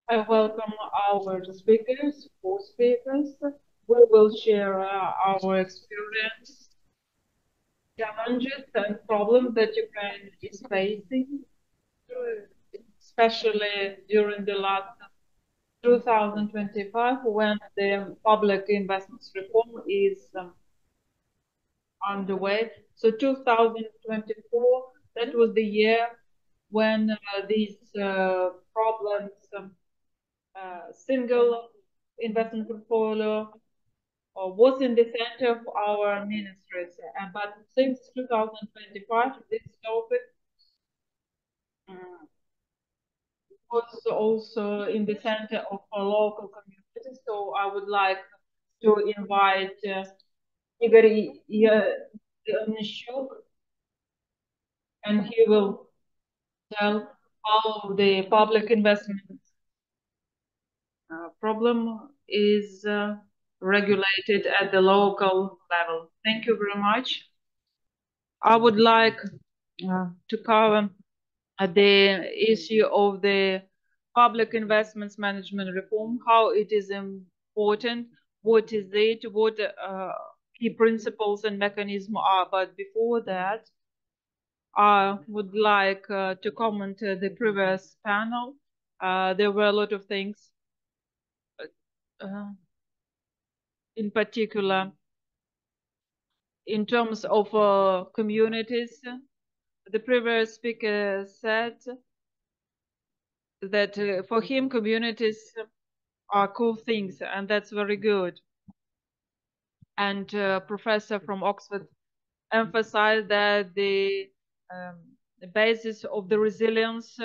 I welcome our speakers, four speakers. We will share our experience, challenges, and problems that Ukraine is facing, especially during the last 2025 when the public investments reform is underway. So 2024, that was the year when these problems, single investment portfolio, was in the center of our ministries. But since 2025, this topic was also in the center of our local community. So I would like to invite Igor Onischuk, and he will tell how the public investment problem is regulated at the local level. Thank you very much. I would like to cover the issue of the public investments management reform, how it is important, what is it, what key principles and mechanisms are. But before that, I would like to comment the previous panel. There were a lot of things, in particular, in terms of communities. The previous speaker said that for him, communities are cool things, and that's very good. And professor from Oxford emphasized that the basis of the resilience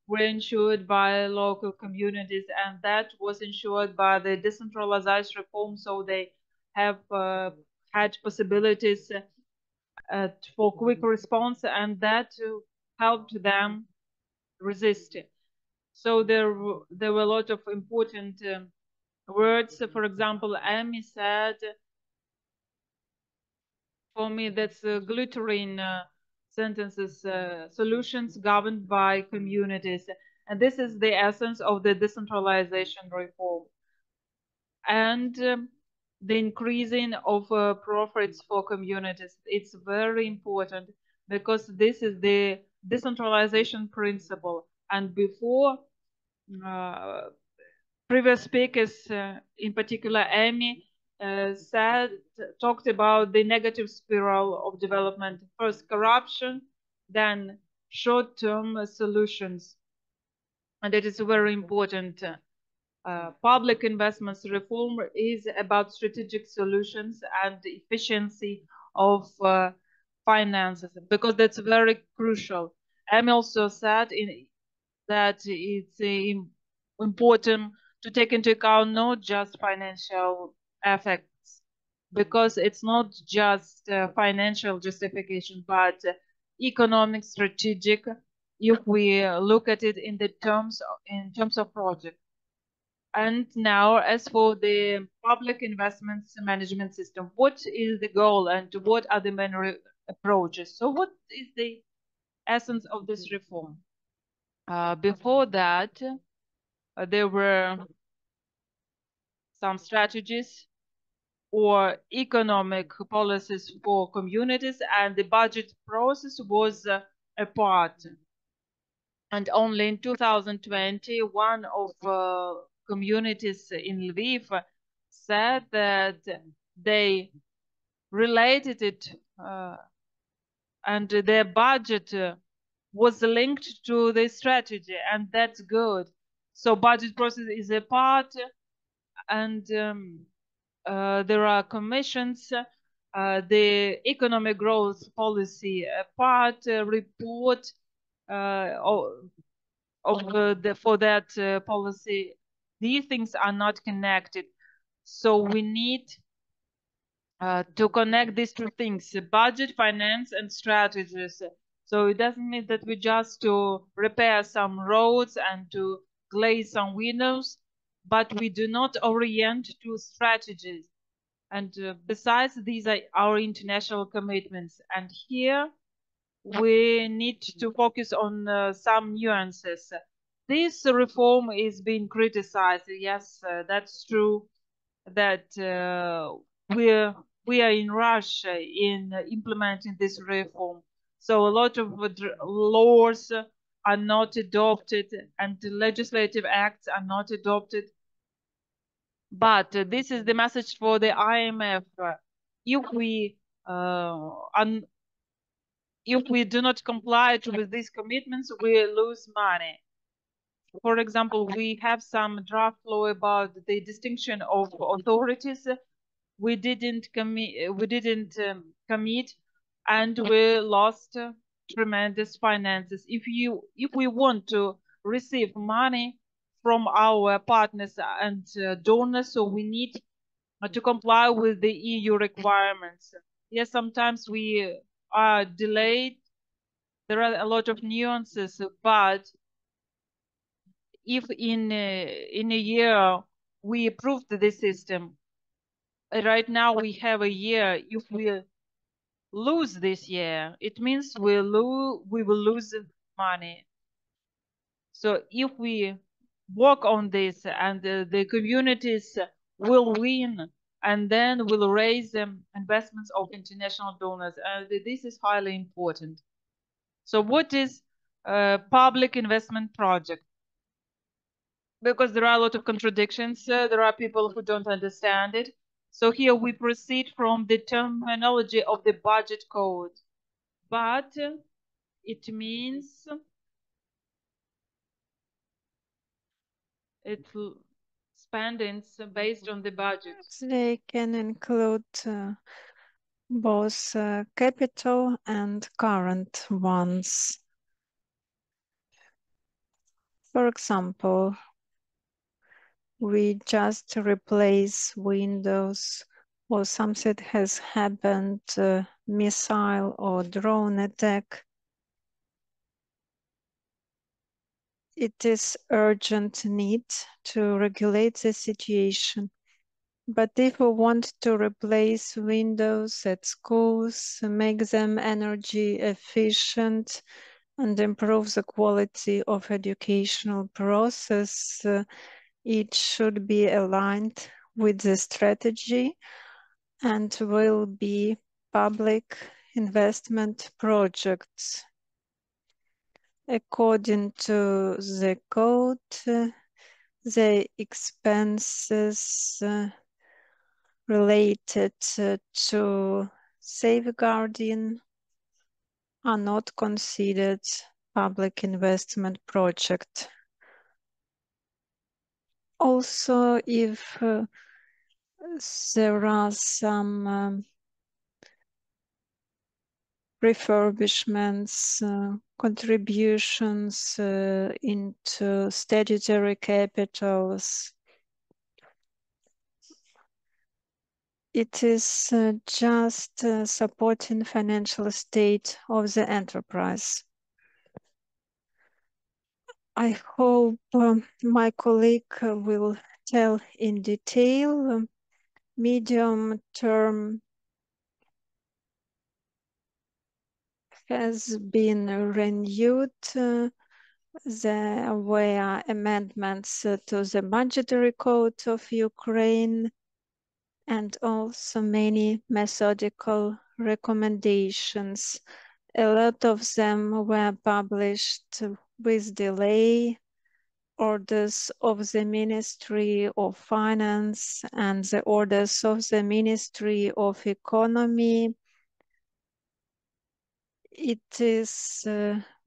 were ensured by local communities, and that was ensured by the decentralized reform, so they have had possibilities for quick response, and that helped them resist it. So there were a lot of important words. For example, Amy said, for me, that's glittering sentences, solutions governed by communities. And this is the essence of the decentralization reform. And the increasing of profits for communities. It's very important because this is the decentralization principle. And before, previous speakers, in particular Amy, talked about the negative spiral of development. First corruption, then short-term solutions. And it is very important. Public investments reform is about strategic solutions and efficiency of finances, because that's very crucial. Amy also said that it's important to take into account not just financial effects, because it's not just financial justification, but economic, strategic, if we look at it in terms of project. And now, as for the public investments management system, what is the goal and what are the main approaches? So what is the essence of this reform? Before that, there were some strategies or economic policies for communities, and the budget process was a part. And only in 2020, one of communities in Lviv said that they related it and their budget was linked to the strategy, and that's good. So budget process is a part, and there are commissions, the economic growth policy part, report for that policy. These things are not connected. So we need to connect these two things, budget, finance, and strategies. So it doesn't mean that we just to repair some roads and to glaze some windows, but we do not orient to strategies. And besides, these are our international commitments. And here we need to focus on some nuances. this reform is being criticized. Yes, that's true. That we are in rush in implementing this reform. So a lot of laws are not adopted and legislative acts are not adopted. But this is the message for the IMF. If we if we do not comply with these commitments, we lose money. For example, we have some draft law about the distinction of authorities. We didn't commit, and we lost tremendous finances. If we want to receive money from our partners and donors, so we need to comply with the EU requirements. Yes, sometimes we are delayed. There are a lot of nuances, but if in a year we approved the system, right now we have a year. If we lose this year, it means we will lose money. So if we work on this and the communities will win, and then will raise investments of international donors, and this is highly important. So what is a public investment project? Because there are a lot of contradictions. There are people who don't understand it. So here we proceed from the terminology of the budget code. But it means spendings based on the budget. They can include both capital and current ones. For example, we just replace Windows or something has happened, missile or drone attack. It is urgent need to regulate the situation. But if we want to replace Windows at schools, make them energy efficient, and improve the quality of educational process, it should be aligned with the strategy and will be public investment projects. According to the code, the expenses related to safeguarding are not considered public investment project. Also, if there are some refurbishments, contributions into statutory capitals, it is just supporting financial state of the enterprise. I hope my colleague will tell in detail. Medium term has been renewed. There were amendments to the budgetary code of Ukraine and also many methodical recommendations. A lot of them were published with delay. Orders of the Ministry of Finance and the orders of the Ministry of Economy. It is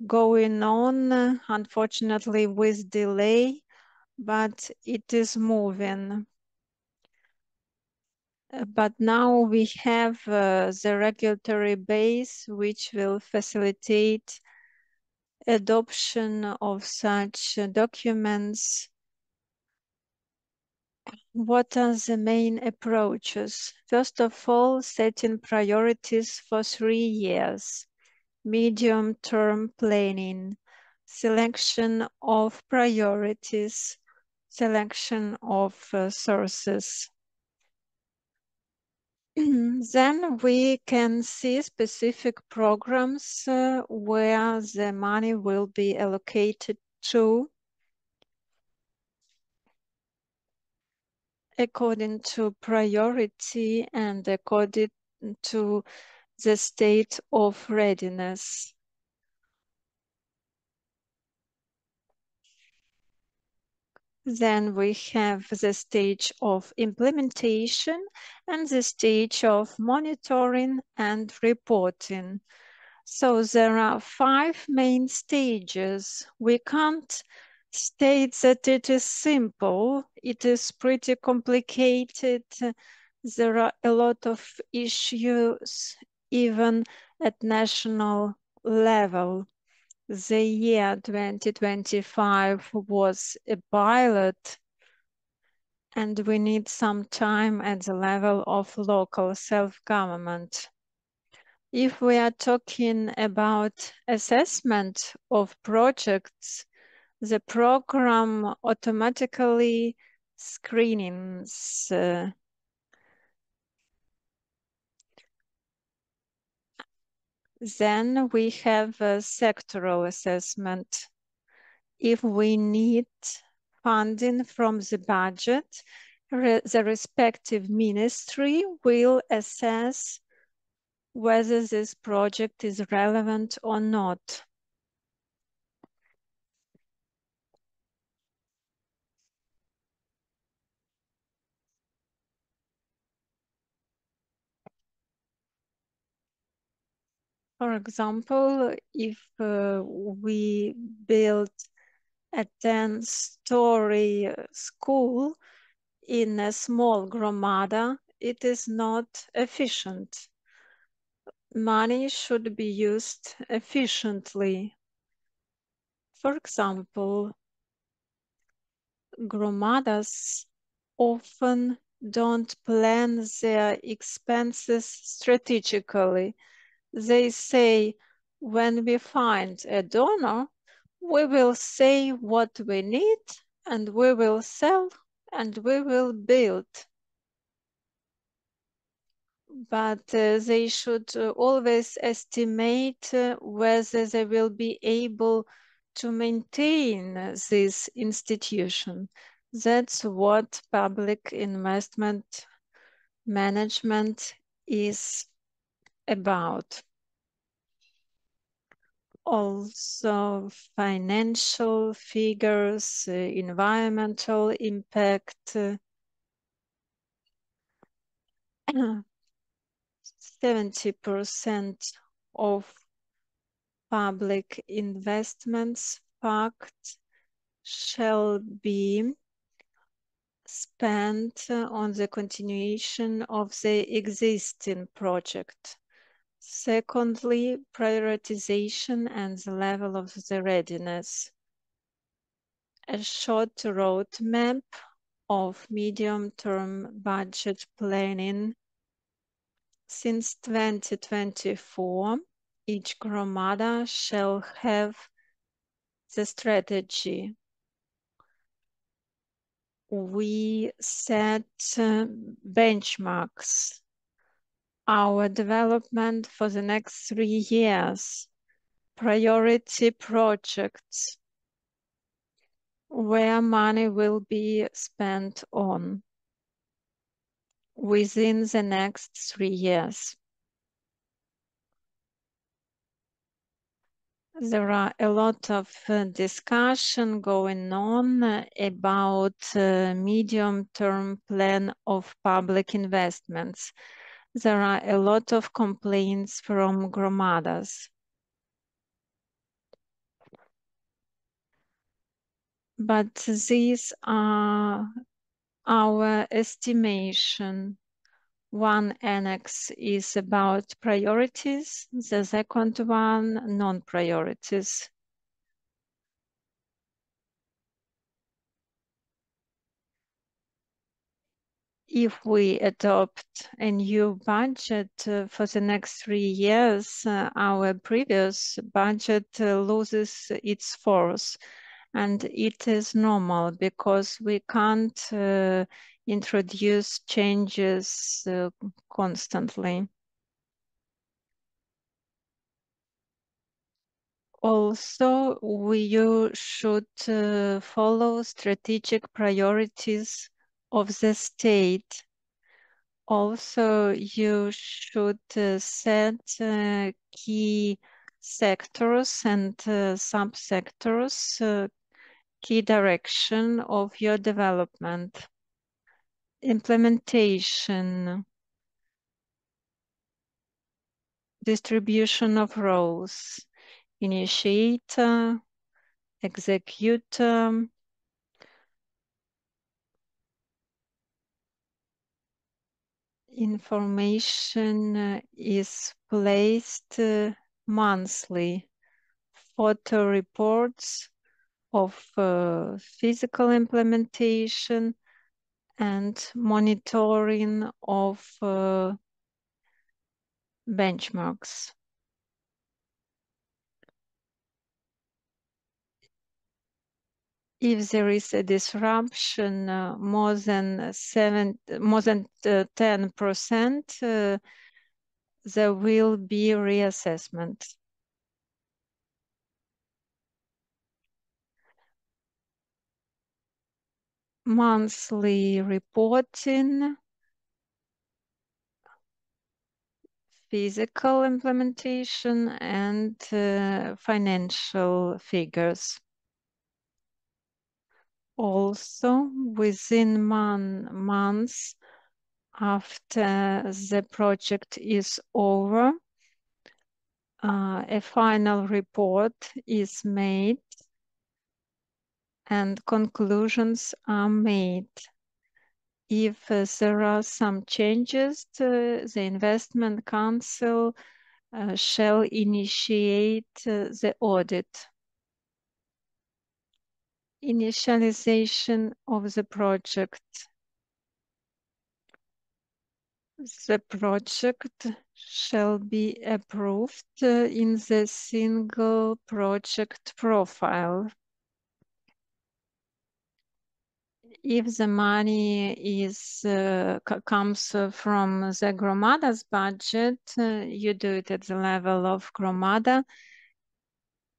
going on, unfortunately, with delay, but it is moving. But now we have the regulatory base, which will facilitate adoption of such documents. What are the main approaches? First of all, setting priorities for 3 years, medium-term planning, selection of priorities, selection of sources. Then we can see specific programs where the money will be allocated to. according to priority and according to the state of readiness. Then we have the stage of implementation and the stage of monitoring and reporting. So there are 5 main stages. We can't state that it is simple. It is pretty complicated. There are a lot of issues even at national level. The year 2025 was a pilot, and we need some time at the level of local self-government. If we are talking about assessment of projects, the program automatically screenings then we have a sectoral assessment. If we need funding from the budget, the respective ministry will assess whether this project is relevant or not. For example, if we build a 10-story school in a small hromada, it is not efficient. Money should be used efficiently. For example, hromadas often don't plan their expenses strategically. They say, when we find a donor, we will say what we need and we will sell and we will build. But they should always estimate whether they will be able to maintain this institution. That's what public investment management is about. Also, financial figures, environmental impact, 70% of public investments pact shall be spent on the continuation of the existing project. Secondly, prioritization and the level of the readiness. A short roadmap of medium-term budget planning. Since 2024, each hromada shall have the strategy. We set benchmarks. Our development for the next 3 years, priority projects, where money will be spent on within the next 3 years. There are a lot of discussion going on about medium-term plan of public investments. There are a lot of complaints from hromadas. But these are our estimation. One annex is about priorities, the second one, non-priorities. If we adopt a new budget for the next 3 years, our previous budget loses its force. And it is normal because we can't introduce changes constantly. Also, you should follow strategic priorities of the state. Also, you should set key sectors and subsectors, key direction of your development. Implementation, distribution of roles, initiator, executor, information is placed monthly. Photo reports of physical implementation and monitoring of benchmarks. If there is a disruption more than 10%, there will be reassessment. Monthly reporting, physical implementation, and financial figures. Also, within months after the project is over, a final report is made and conclusions are made. If there are some changes, the investment council shall initiate the audit. Initialization of the project. The project shall be approved in the single project profile. If the money comes from the hromadas budget, you do it at the level of hromada.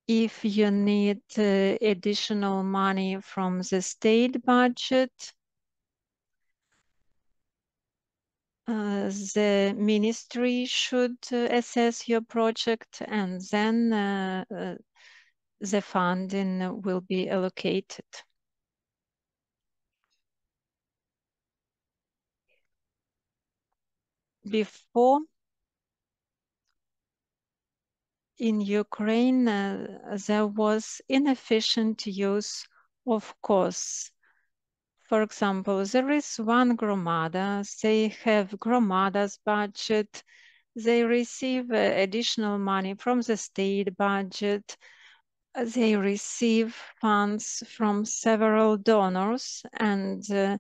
If you need additional money from the state budget, the ministry should assess your project, and then the funding will be allocated. Before, in Ukraine, there was inefficient use of costs. For example, there is one hromada, they have hromadas budget, they receive additional money from the state budget, they receive funds from several donors, and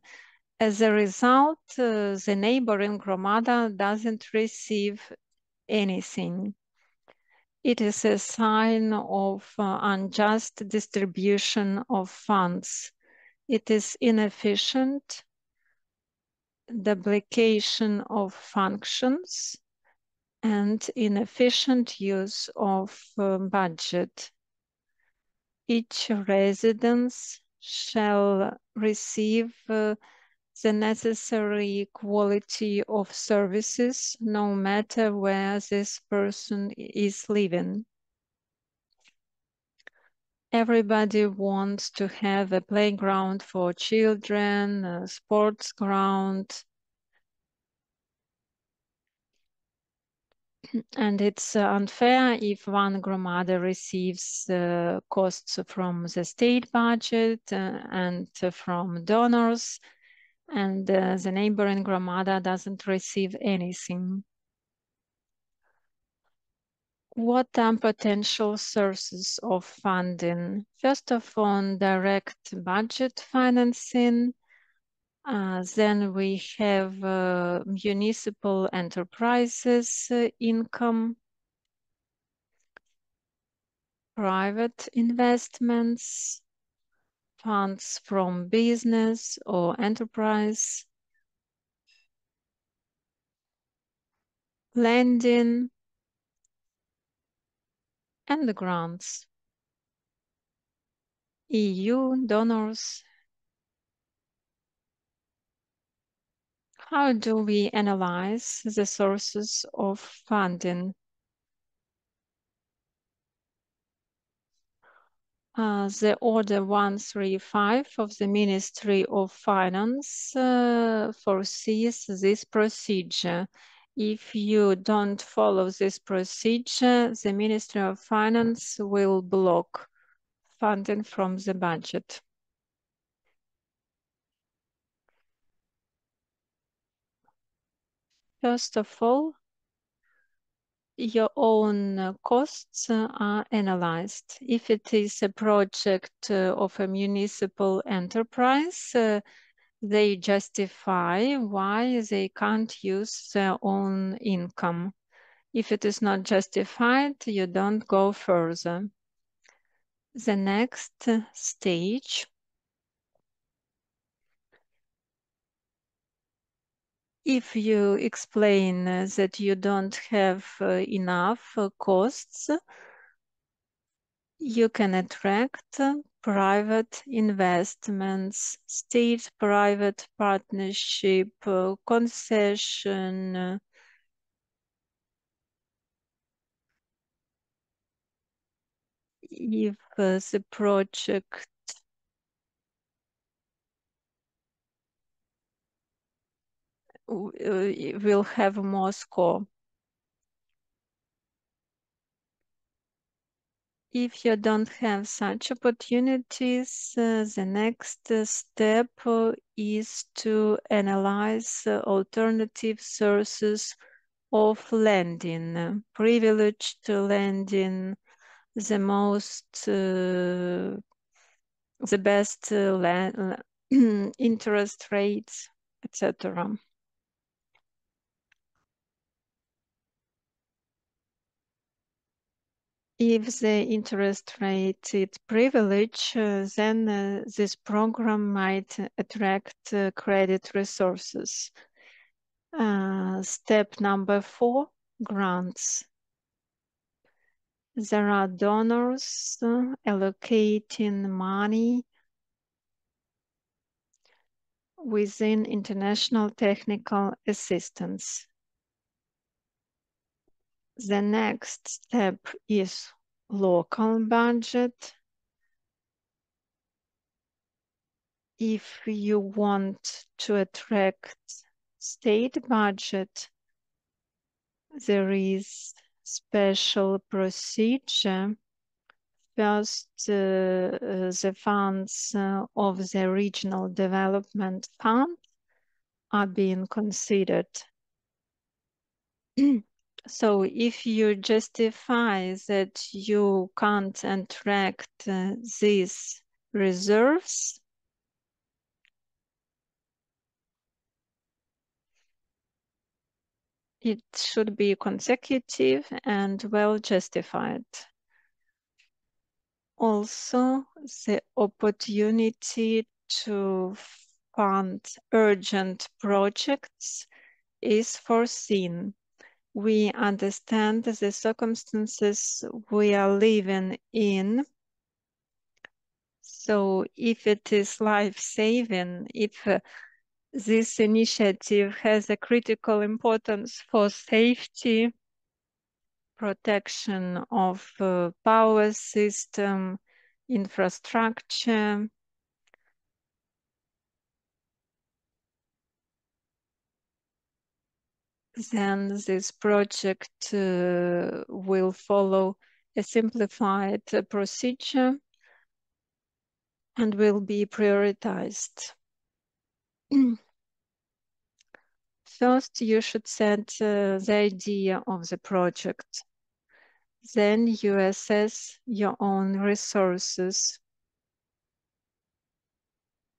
as a result, the neighboring hromada doesn't receive anything. It is a sign of unjust distribution of funds. It is inefficient, duplication of functions, and inefficient use of budget. Each residence shall receive the necessary quality of services, no matter where this person is living. Everybody wants to have a playground for children, a sports ground, and it's unfair if one hromada receives costs from the state budget and from donors, and the neighboring hromada doesn't receive anything. What are potential sources of funding? First of all, direct budget financing. Then we have municipal enterprises income, private investments, funds from business or enterprise, lending, and the grants. EU donors How do we analyze the sources of funding? The Order 135 of the Ministry of Finance foresees this procedure. If you don't follow this procedure, the Ministry of Finance will block funding from the budget. First of all, your own costs are analyzed. If it is a project of a municipal enterprise, they justify why they can't use their own income. If it is not justified, you don't go further. The next stage, if you explain that you don't have enough costs, you can attract private investments, state-private partnership, concession. If the project will have more score. If you don't have such opportunities, the next step is to analyze alternative sources of lending, privileged lending, the best interest rates, etc. If the interest rate is privileged, then this program might attract credit resources. Step number 4, grants. There are donors allocating money within international technical assistance. The next step is local budget. If you want to attract state budget, there is special procedure. First, the funds of the Regional Development Fund are being considered. So if you justify that you can't attract these reserves, it should be consecutive and well justified. Also, the opportunity to fund urgent projects is foreseen. We understand the circumstances we are living in. So if it is life-saving, if this initiative has a critical importance for safety, protection of power system, infrastructure, then this project will follow a simplified procedure and will be prioritized. First, you should set the idea of the project. Then you assess your own resources.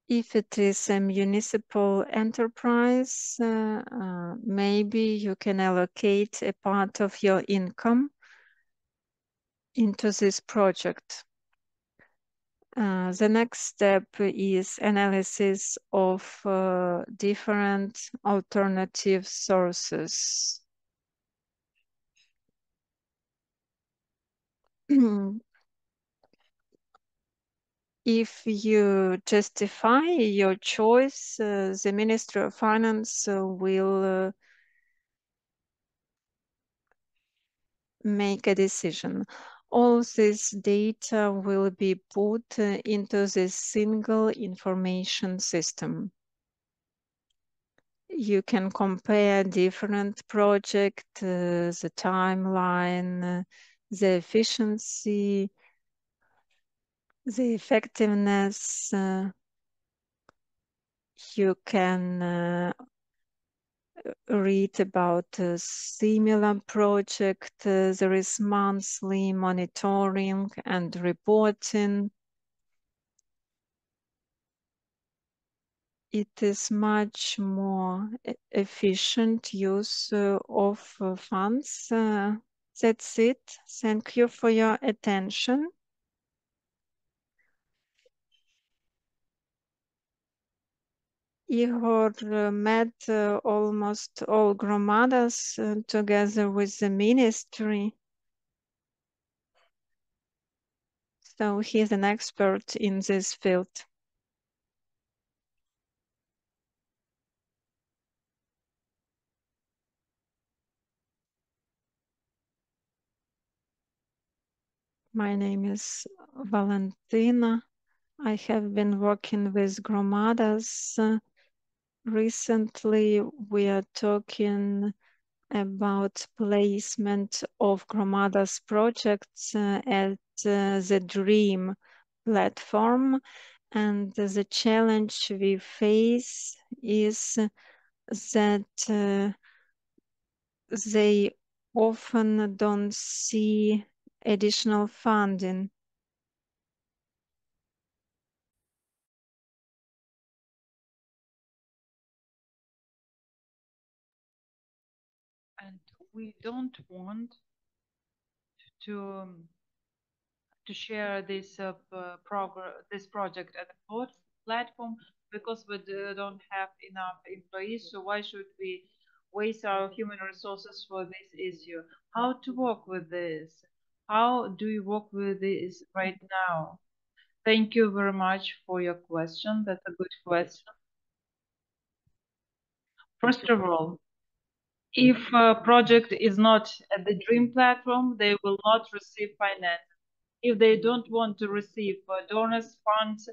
If it is a municipal enterprise, maybe you can allocate a part of your income into this project. The next step is analysis of different alternative sources. If you justify your choice, the Ministry of Finance will make a decision. All this data will be put into this single information system. You can compare different projects, the timeline, the efficiency, the effectiveness. You can read about a similar project. There is monthly monitoring and reporting. It is much more efficient use of funds. That's it. Thank you for your attention. Igor met almost all hromadas together with the ministry. So he's an expert in this field. My name is Valentina. I have been working with hromadas. Recently, we are talking about placement of hromadas projects at the DREAM platform. And the challenge we face is that they often don't see additional funding. And we don't want to share this this project at the platform because we don't have enough employees. So why should we waste our human resources for this issue? How to work with this? How do you work with this right now? Thank you very much for your question. That's a good question. First of all, if a project is not at the DREAM platform, they will not receive finance. If they don't want to receive donors funds,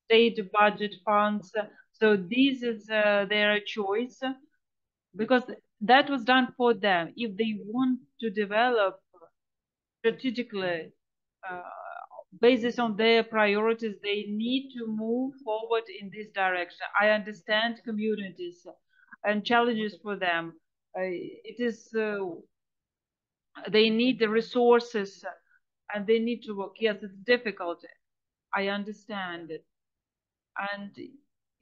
state budget funds, so this is their choice because that was done for them. If they want to develop strategically, based on their priorities, they need to move forward in this direction. I understand communities and challenges for them. It is they need the resources and they need to work. Yes, it's difficult. I understand it. And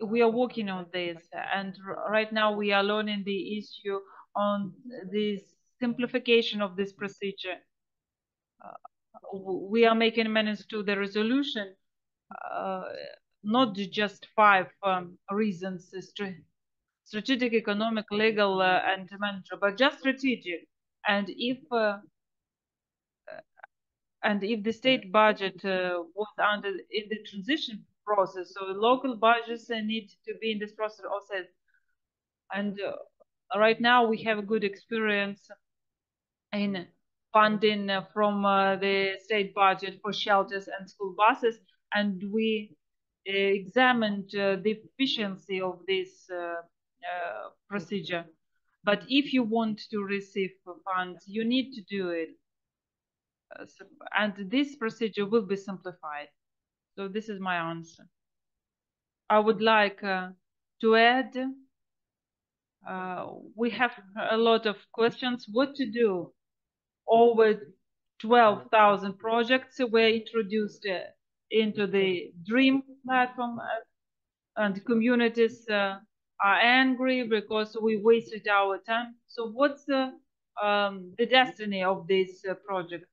we are working on this. And right now we are learning the issue on this simplification of this procedure. We are making amendments to the resolution, not just 5 reasons, strategic, economic, legal, and managerial, but just strategic. And if the state budget was under in the transition process, so local budgets need to be in this process also. And right now we have a good experience in funding from the state budget for shelters and school buses, and we examined the efficiency of this procedure. But if you want to receive funds, you need to do it. And this procedure will be simplified. So this is my answer. I would like to add, we have a lot of questions. What to do? Over 12,000 projects were introduced into the DREAM platform, and communities are angry because we wasted our time. So what's the destiny of this project?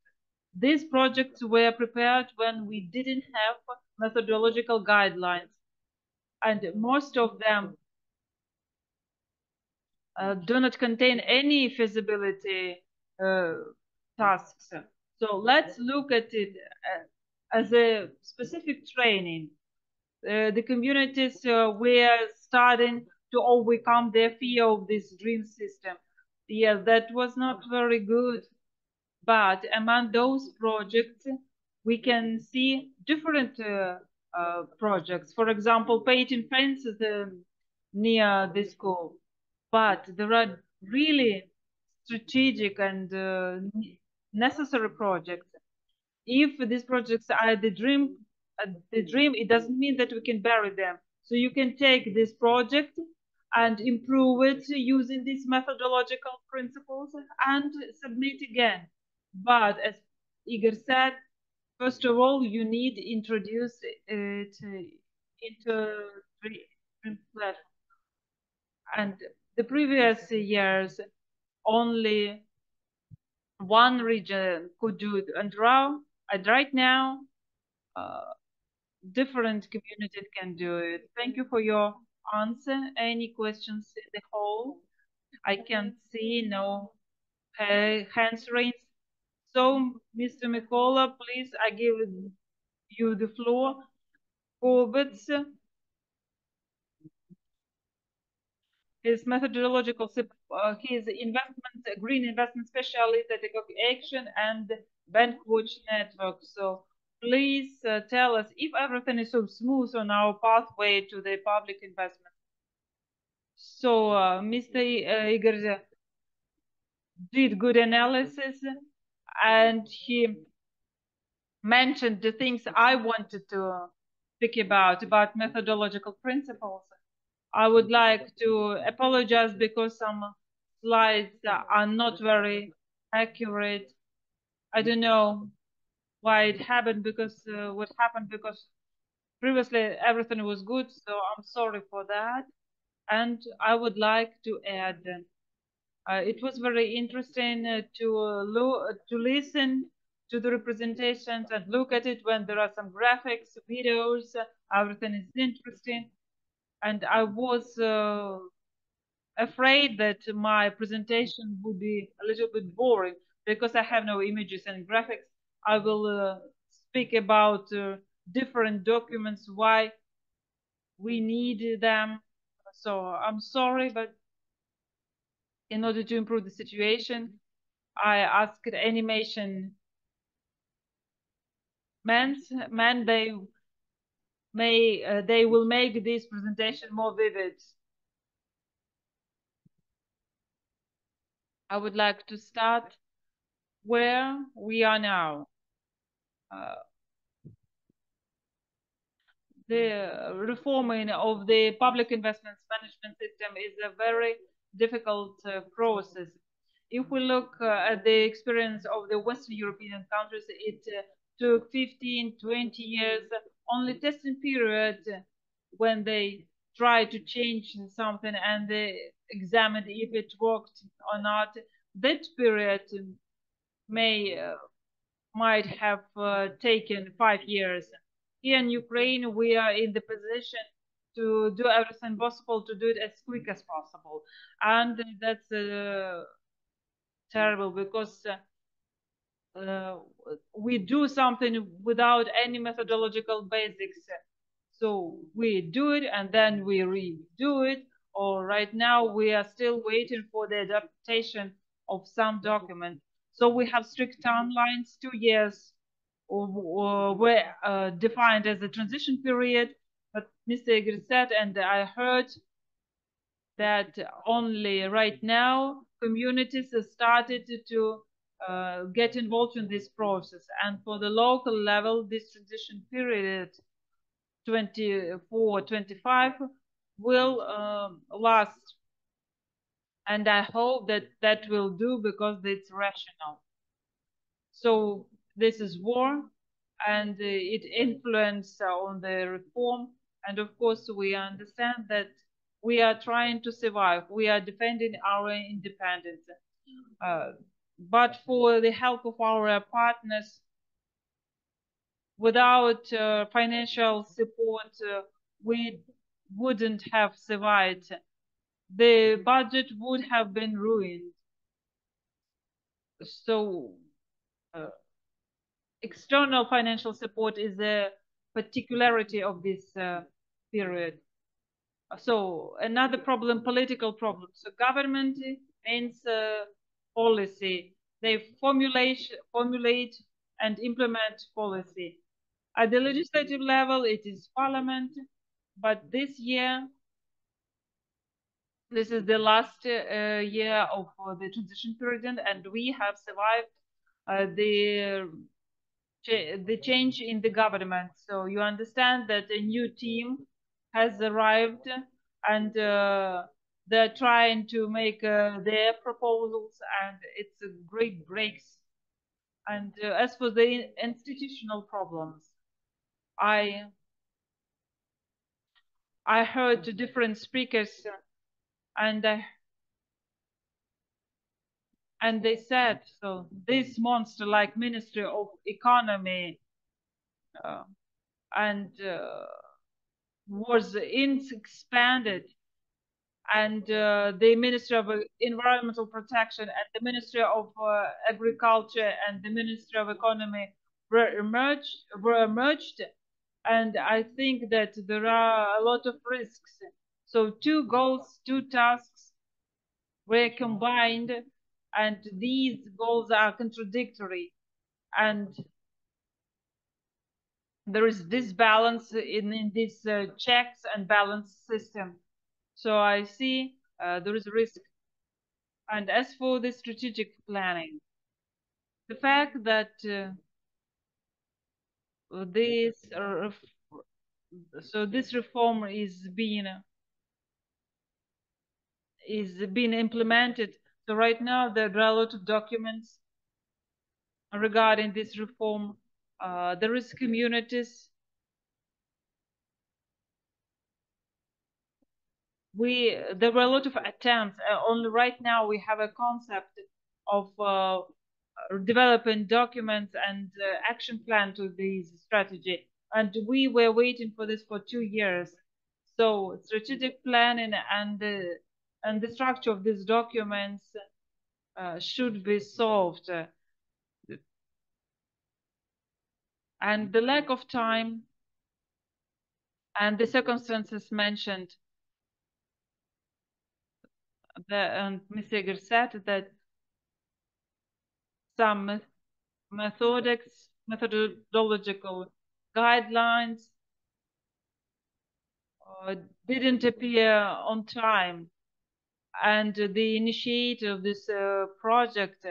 These projects were prepared when we didn't have methodological guidelines, and most of them do not contain any feasibility tasks. So let's look at it as a specific training. The communities were starting to overcome their fear of this dream system. Yes, that was not very good. But among those projects, we can see different projects. For example, painting fences near the school. But there are really strategic and necessary projects. If these projects are the dream, it doesn't mean that we can bury them. So you can take this project and improve it using these methodological principles and submit again. But as Igor said, first of all, you need to introduce it into the platform. And the previous years, only one region could do it, and right now, different communities can do it. Thank you for your answer. Any questions in the hall? I can't see no hands raised. So, Mr. Mykola, please, I give you the floor. Kobets, his methodological, his green investment specialist at Ecoaction and Bankwatch network. So please tell us if everything is so smooth on our pathway to the public investment. So Mr. Igor did good analysis and he mentioned the things I wanted to speak about methodological principles. I would like to apologize because some slides are not very accurate. I don't know why it happened, because what happened, because previously everything was good, so I'm sorry for that. And I would like to add, it was very interesting to listen to the representations and look at it when there are some graphics, videos, everything is interesting. And I was afraid that my presentation would be a little bit boring because I have no images and graphics. I will speak about different documents, why we need them. So I'm sorry, but in order to improve the situation, I asked animation man they will make this presentation more vivid. I would like to start where we are now. The reforming of the public investments management system is a very difficult process. If we look at the experience of the Western European countries, it took 15, 20 years, only testing period when they tried to change something and they examined if it worked or not. That period might have taken 5 years. Here in Ukraine, we are in the position to do everything possible to do it as quick as possible. And that's terrible because we do something without any methodological basics. So we do it and then we redo it. Or right now we are still waiting for the adaptation of some document. So we have strict timelines, 2 years were defined as a transition period. But Mr. Igor said, and I heard that only right now communities have started to get involved in this process. And for the local level, this transition period 24-25 will last. And I hope that that will do because it's rational. So this is war and it influences on the reform. And of course, we understand that we are trying to survive. We are defending our independence. But for the help of our partners, without financial support, we wouldn't have survived. The budget would have been ruined. So external financial support is a particularity of this period. So another problem, political problem. So government means policy. They formulate and implement policy. At the legislative level, it is parliament, but this year, this is the last year of the transition period, and we have survived the change in the government. So you understand that a new team has arrived, and they're trying to make their proposals, and it's a great breaks. And as for the institutional problems, I heard different speakers, and they said, so this monster like Ministry of Economy and was expanded, and the Ministry of Environmental Protection and the Ministry of Agriculture and the Ministry of Economy were merged, and I think that there are a lot of risks. So two goals, two tasks were combined, and these goals are contradictory, and there is disbalance in this checks and balance system. So I see there is risk. And as for the strategic planning, the fact that this reform is being implemented. So right now there are a lot of documents regarding this reform. There is communities. There were a lot of attempts. Only right now we have a concept of developing documents and action plan to this strategy, and we were waiting for this for 2 years. So strategic planning and the structure of these documents should be solved. And the lack of time and the circumstances mentioned, and Ms. Igor said that some methodological guidelines didn't appear on time, and the initiator of this project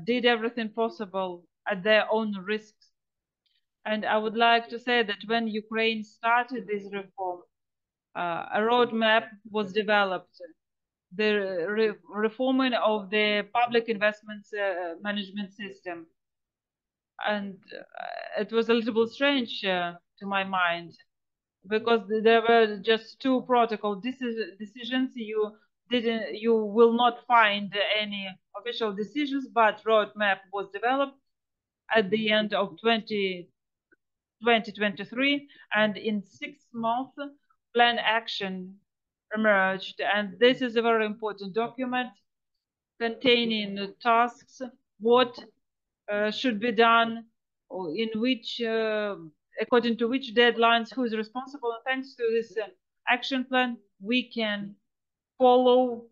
did everything possible at their own risks. And I would like to say that when Ukraine started this reform, a roadmap was developed. The reforming of the public investments management system. And it was a little bit strange to my mind, because there were just 2 protocol decisions. You will not find any official decisions, but roadmap was developed at the end of 2023, and in 6 months plan action emerged. And this is a very important document containing tasks, what should be done, or in which according to which deadlines, who is responsible. And thanks to this action plan, we can follow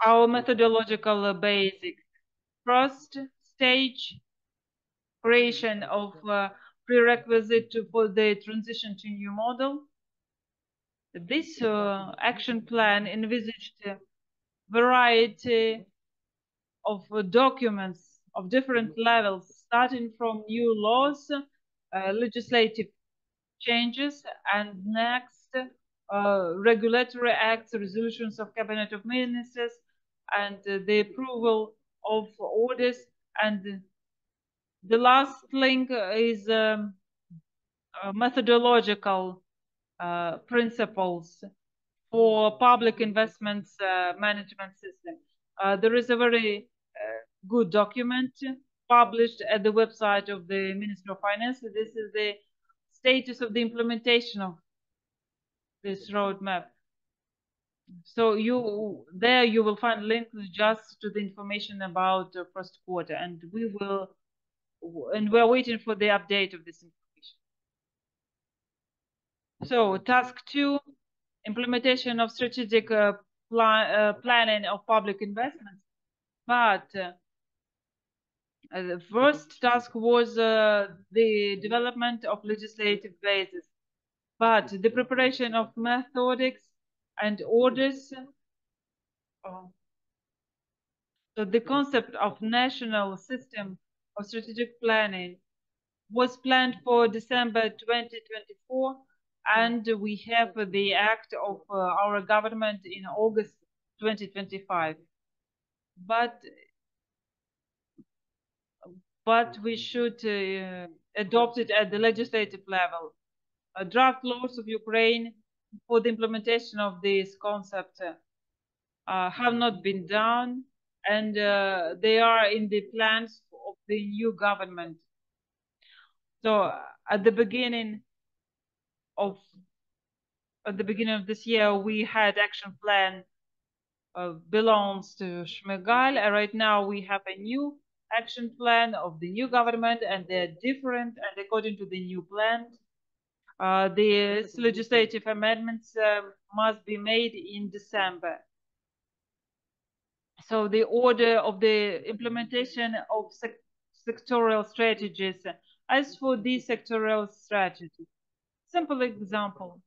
our methodological basics. First stage, creation of prerequisite for the transition to new model. This action plan envisaged a variety of documents of different levels, starting from new laws, legislative changes, and next regulatory acts, resolutions of Cabinet of Ministers, and the approval of orders. And the last link is methodological principles for public investments management system. There is a very good document published at the website of the Ministry of Finance. This is the status of the implementation of this roadmap. So you will find links just to the information about the first quarter, and we will and we're waiting for the update of this information. So task 2, implementation of strategic planning of public investments. But the first task was the development of legislative basis. But the preparation of methodics and orders, so the concept of national system of strategic planning was planned for December 2024, and we have the act of our government in August 2025. But we should adopt it at the legislative level. Draft laws of Ukraine for the implementation of this concept have not been done, and they are in the plans of the new government. So at the beginning of this year, we had action plan belongs to Shmyhal. Right now we have a new action plan of the new government, and they're different. And according to the new plan, the legislative amendments must be made in December. So the order of the implementation of sectorial strategies. As for these sectorial strategies, simple example.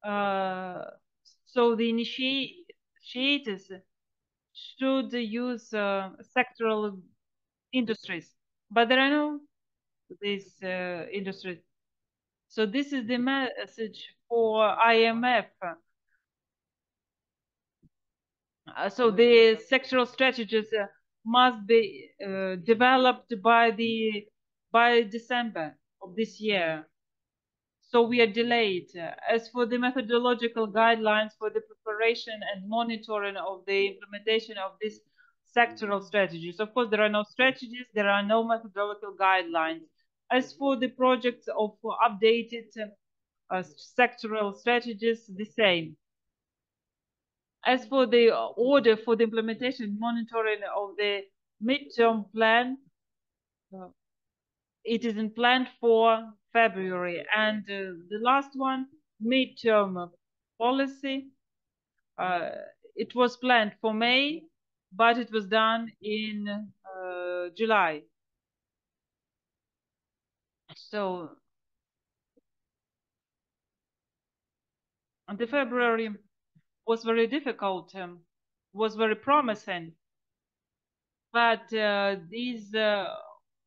So the initiators should use sectoral industries, but there are no these industries. So this is the message for IMF. So the sectoral strategies must be developed by December of this year. So we are delayed. As for the methodological guidelines for the preparation and monitoring of the implementation of these sectoral strategies, of course, there are no strategies, there are no methodological guidelines. As for the projects of updated sectoral strategies, the same. As for the order for the implementation and monitoring of the midterm plan, it isn't planned for February. And the last one, midterm policy, it was planned for May, but it was done in July. So, and the February was very difficult, was very promising, but these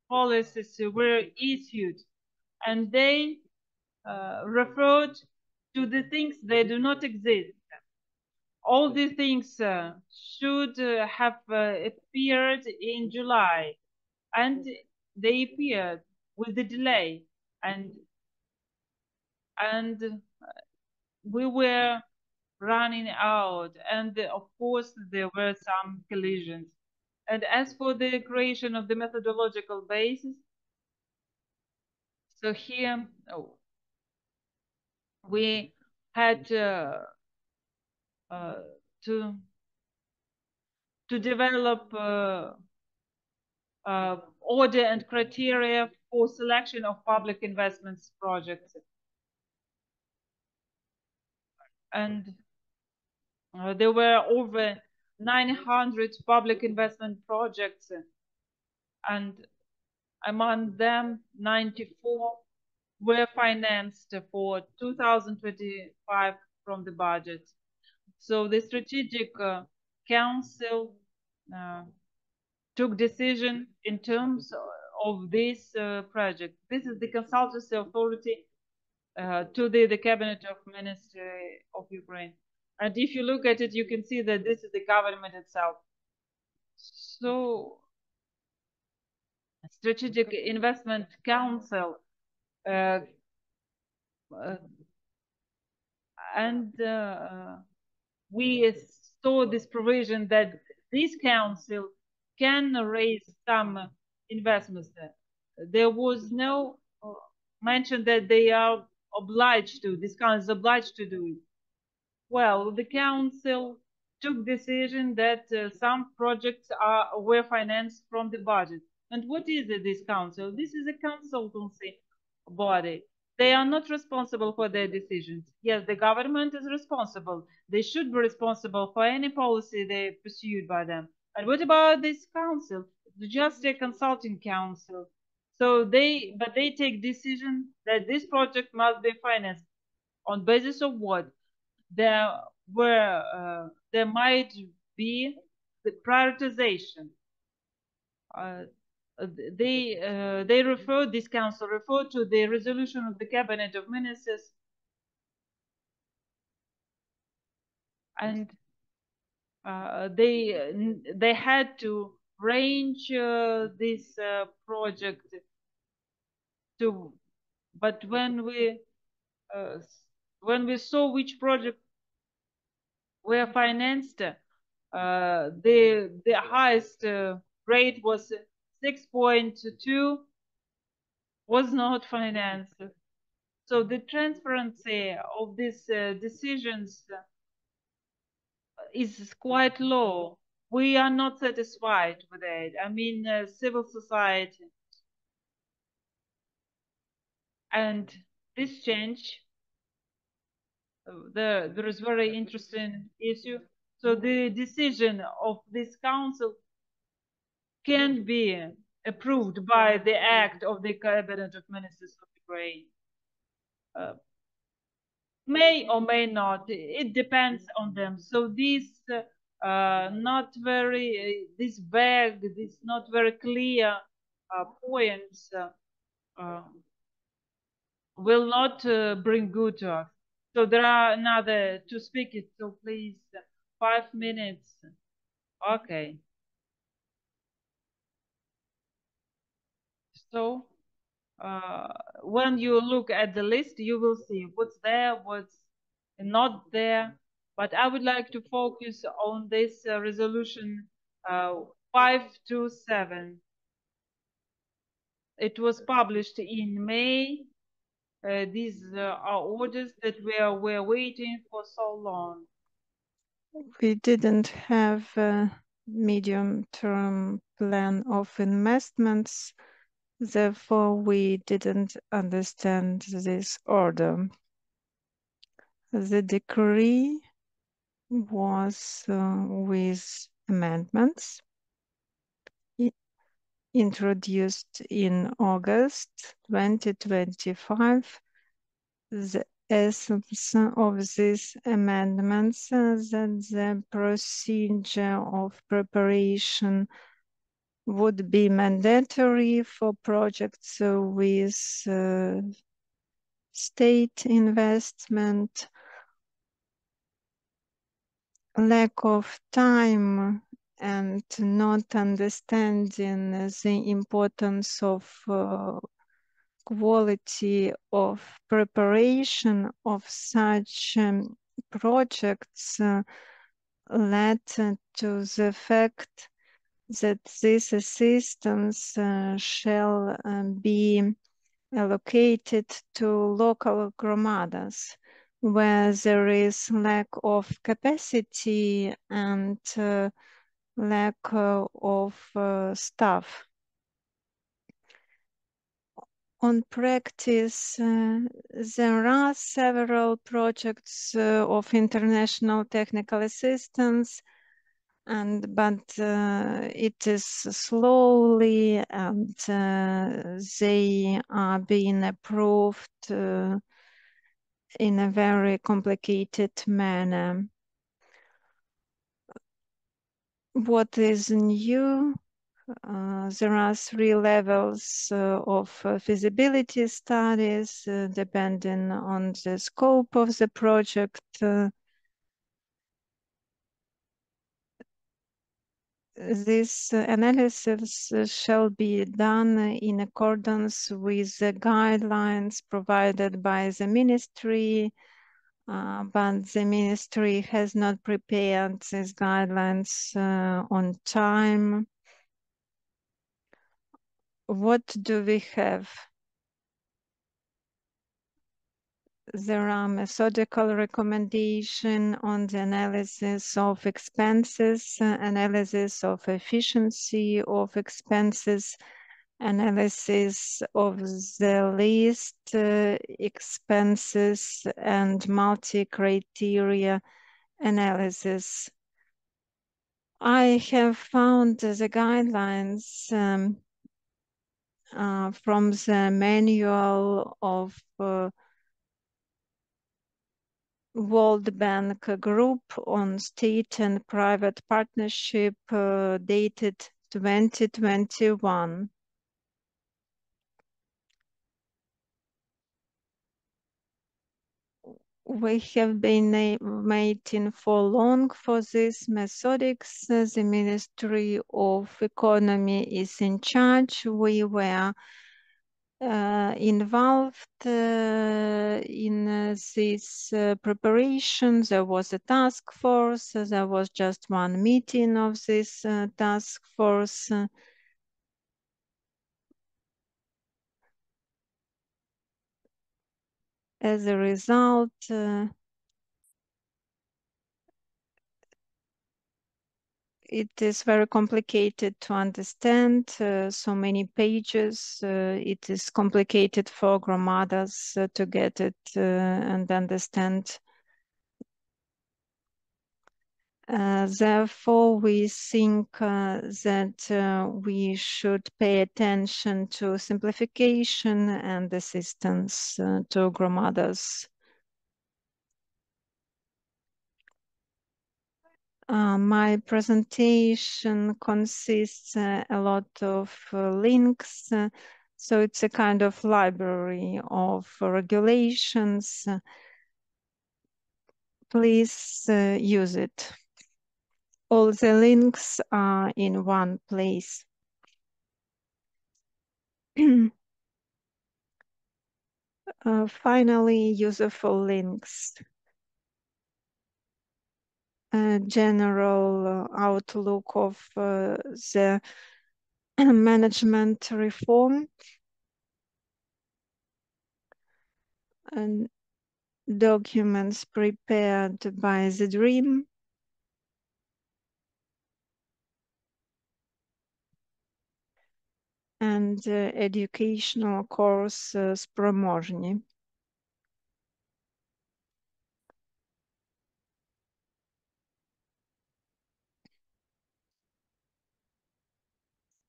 policies were issued, and they referred to the things that do not exist. All these things should have appeared in July, and they appeared with the delay, and we were running out, and of course there were some collisions. And as for the creation of the methodological basis, so here we had to develop order and criteria for selection of public investments projects. And there were over 900 public investment projects, and among them 94 were financed for 2025 from the budget. So the strategic council took decision in terms of this project. This is the consultancy authority to the Cabinet of Ministry of Ukraine. And if you look at it, you can see that this is the government itself. So Strategic Investment Council and we saw this provision that this council can raise some investments. There was no mention that they are obliged to, this council is obliged to do it. Well, the council took decision that some projects were financed from the budget. And what is this council? This is a consultancy body. They are not responsible for their decisions. Yes, the government is responsible. They should be responsible for any policy they pursued by them. And what about this council? It's just a consulting council. So they take decision that this project must be financed on basis of what? There might be the prioritization. This council referred to the resolution of the cabinet of ministers, and they had to range this project to, but when we saw which project were financed, the highest rate was 6.2 was not financed. So the transparency of these decisions is quite low. We are not satisfied with it. I mean, civil society. And this change, there is very interesting issue. So the decision of this council can be approved by the act of the cabinet of ministers of Ukraine. May or may not, it depends on them. So this not very this vague, this not very clear points will not bring good to us. So there are another two speakers, so please 5 minutes. Okay. So when you look at the list, you will see what's there, what's not there. But I would like to focus on this resolution 527. It was published in May. These are orders that were waiting for so long. We didn't have a medium-term plan of investments, therefore we didn't understand this order. The decree was with amendments introduced in August 2025. The essence of these amendments that the procedure of preparation would be mandatory for projects with state investment, lack of time and not understanding the importance of quality of preparation of such projects led to the fact that this assistance shall be allocated to local hromadas, where there is lack of capacity and lack of staff. On practice, there are several projects of international technical assistance, but it is slowly and they are being approved in a very complicated manner. What is new? There are 3 levels of feasibility studies depending on the scope of the project. This analysis shall be done in accordance with the guidelines provided by the ministry, but the ministry has not prepared these guidelines on time. What do we have? There are methodical recommendations on the analysis of expenses, analysis of efficiency of expenses, analysis of the list expenses and multi-criteria analysis. I have found the guidelines from the manual of World Bank Group on State and Private Partnership dated 2021. We have been waiting for long for this methodics. The Ministry of Economy is in charge. We were involved in this preparation. There was a task force. There was just one meeting of this task force. As a result, it is very complicated to understand, so many pages. It is complicated for hromadas to get it and understand. Therefore, we think that we should pay attention to simplification and assistance to hromadas. My presentation consists a lot of links, so it's a kind of library of regulations. Please use it. All the links are in one place. Finally, useful links. General outlook of the management reform and documents prepared by the DREAM. And educational course Sproможні.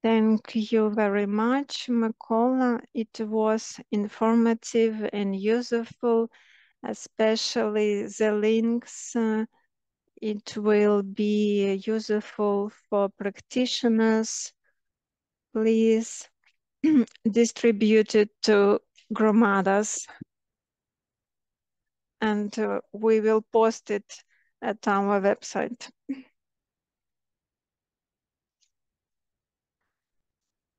Thank you very much, Mykola. It was informative and useful, especially the links. It will be useful for practitioners. Please distribute it to hromadas, and we will post it at our website.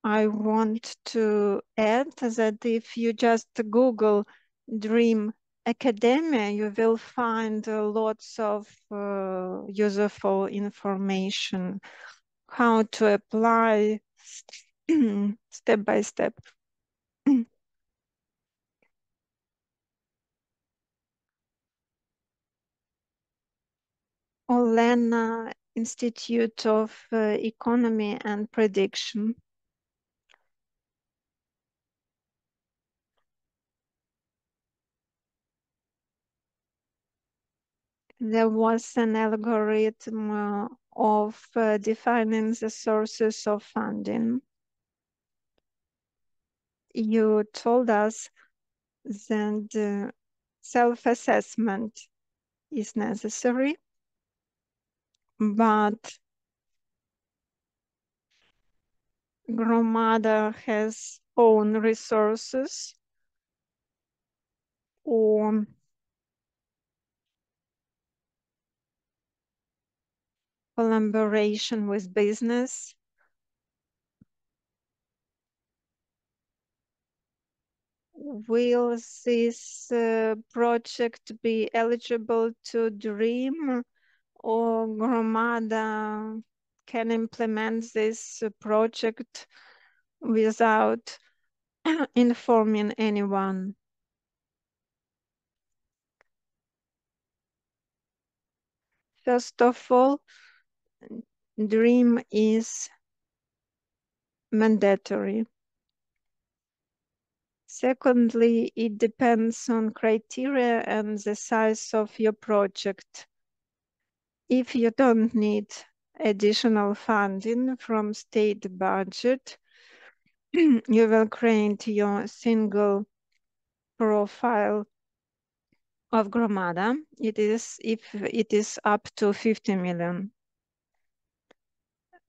I want to add that if you just Google Dream Academia, you will find lots of useful information, how to apply step by step. Olena, Institute of Economy and Prediction. There was an algorithm of defining the sources of funding. You told us that self-assessment is necessary, but hromada has own resources or collaboration with business. Will this project be eligible to DREAM, or hromada can implement this project without informing anyone? First of all, DREAM is mandatory. Secondly, it depends on criteria and the size of your project. If you don't need additional funding from state budget, you will create your single profile of hromada. It is if it is up to 50 million.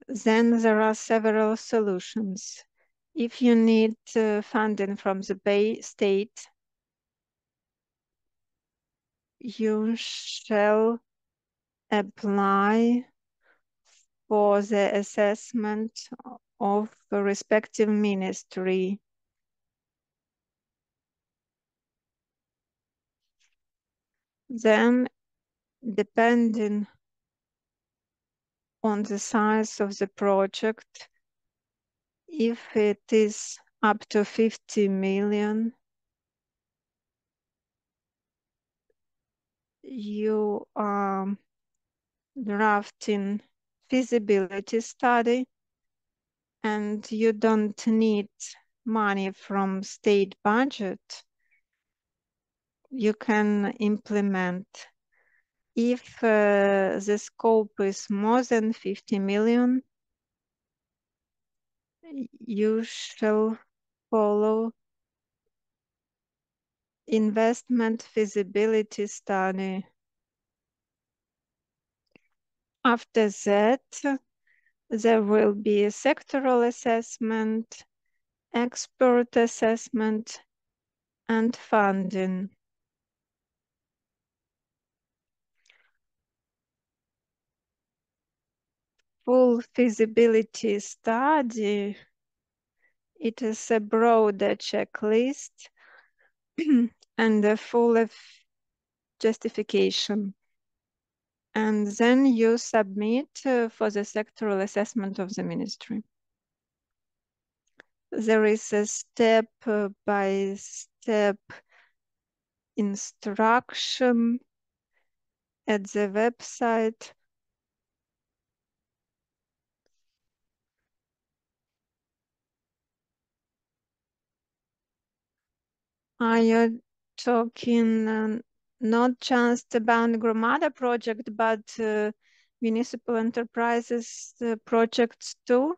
Then there are several solutions. If you need funding from the state, you shall apply for the assessment of the respective ministry. Then, depending on the size of the project, if it is up to 50 million, you are drafting feasibility study, and you don't need money from state budget. You can implement. If the scope is more than 50 million, you shall follow investment feasibility study. After that, there will be a sectoral assessment, expert assessment, and funding. Full feasibility study, it is a broader checklist and a full justification. And then you submit for the sectoral assessment of the ministry. There is a step-by-step instruction at the website. Are you talking not just about hromada project, but municipal enterprises projects too?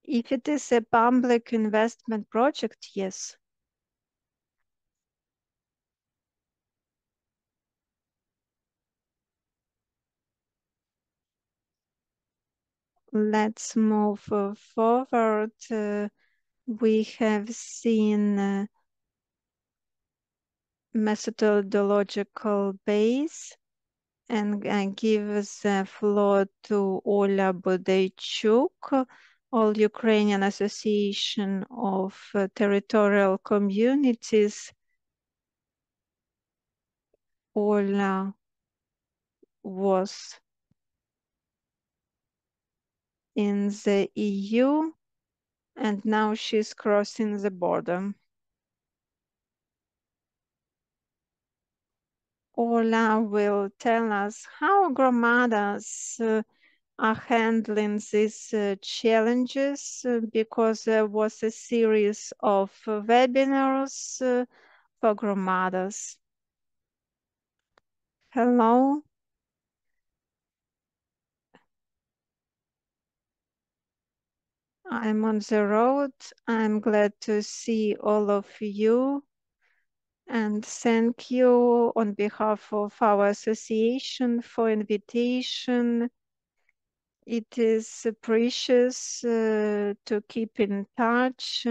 If it is a public investment project, yes. Let's move forward. We have seen methodological base, and I give the floor to Olga Budejchuk, All-Ukrainian Association of Territorial Communities. Olga was in the EU, and now she's crossing the border. Olga will tell us how hromadas are handling these challenges, because there was a series of webinars for hromadas. Hello. I'm on the road. I'm glad to see all of you. And thank you on behalf of our association for invitation. It is precious to keep in touch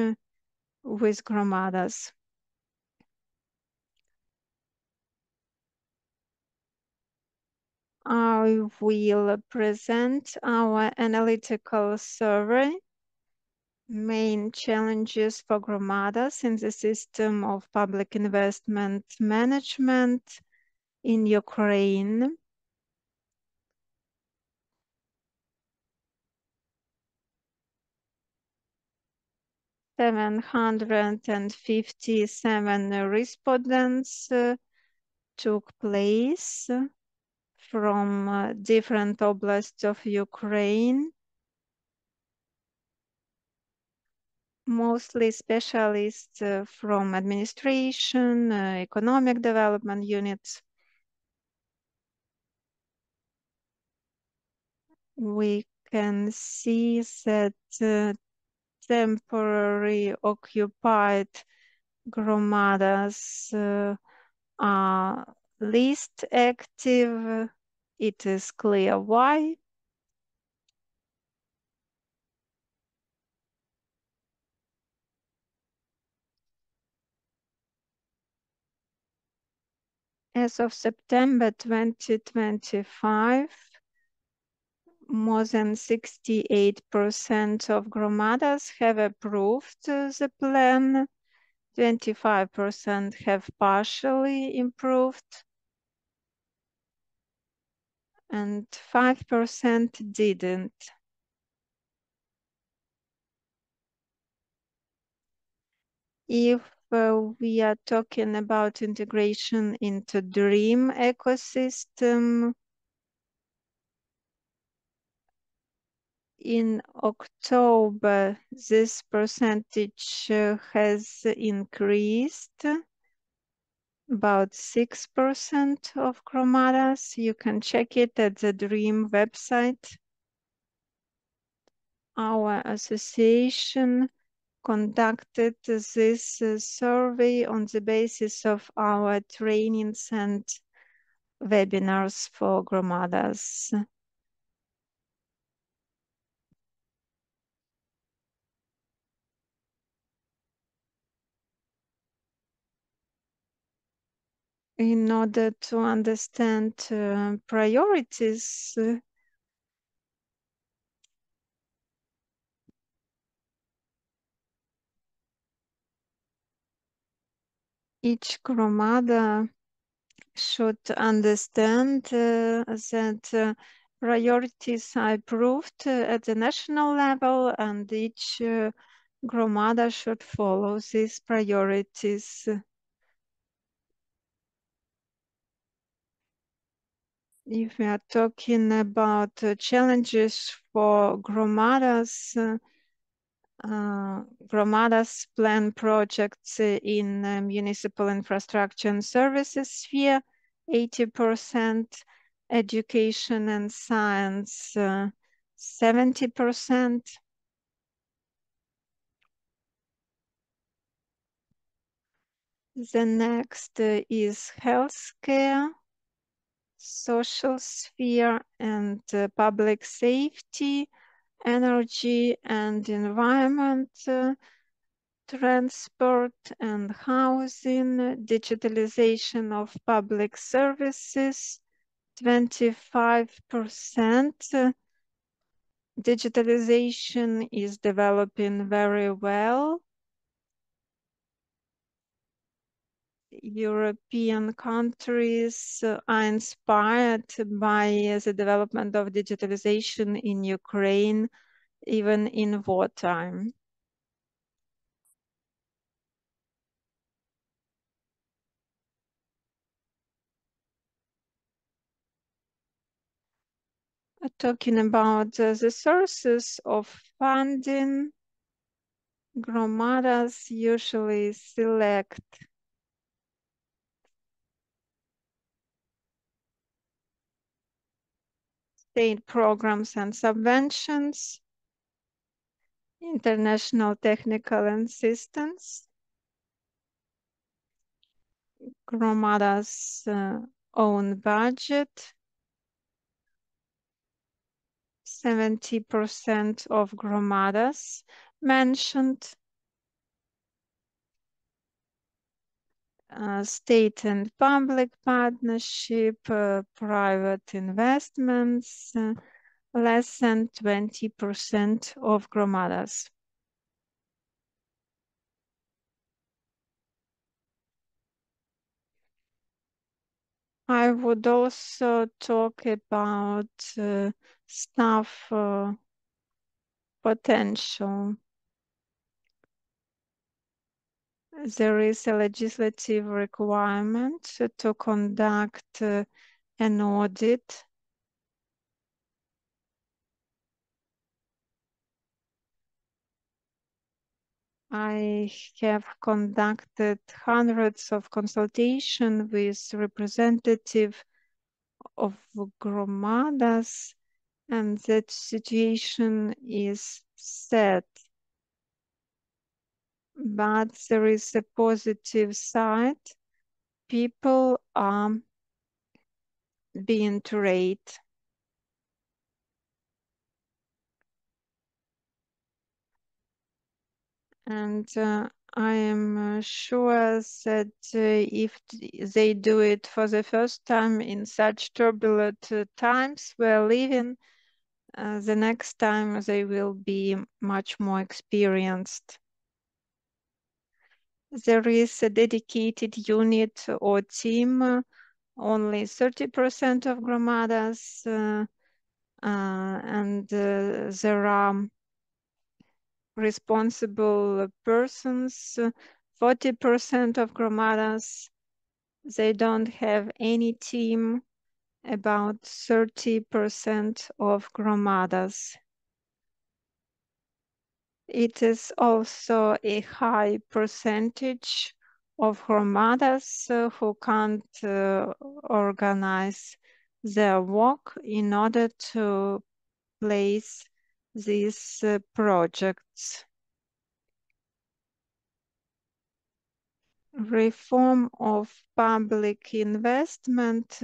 with hromadas. I will present our analytical survey, main challenges for hromadas in the system of public investment management in Ukraine. (757) respondents took place from different oblasts of Ukraine. mostly specialists from administration, economic development units. We can see that temporary occupied hromadas are least active. It is clear why. As of September 2025, more than 68% of hromadas have approved the plan. 25% have partially improved, and 5% didn't. If we are talking about integration into DREAM ecosystem, in October, this percentage has increased about 6% of hromadas. You can check it at the DREAM website. Our association conducted this survey on the basis of our trainings and webinars for hromadas. In order to understand priorities, each hromada should understand that priorities are approved at the national level, and each hromada should follow these priorities. If we are talking about challenges for hromadas, hromadas plan projects in municipal infrastructure and services sphere, 80%, education and science, 70%. The next is healthcare, social sphere and public safety, energy and environment, transport and housing, digitalization of public services, 25%. Digitalization is developing very well. European countries are inspired by the development of digitalization in Ukraine, even in wartime. Talking about the sources of funding, hromadas usually select state programs and subventions, international technical assistance, hromadas' own budget. 70% of hromadas mentioned state and public partnership, private investments, less than 20% of hromadas. I would also talk about staff potential. There is a legislative requirement to conduct an audit I have conducted hundreds of consultations with representatives of hromadas, and that situation is sad. But there is a positive side. People are being trained. And I am sure that if they do it for the first time in such turbulent times we're living, the next time they will be much more experienced. There is a dedicated unit or team, only 30% of hromadas, and there are responsible persons. 40% of hromadas, they don't have any team. About 30% of hromadas. It is also a high percentage of hromadas who can't organize their work in order to place these projects. Reform of public investment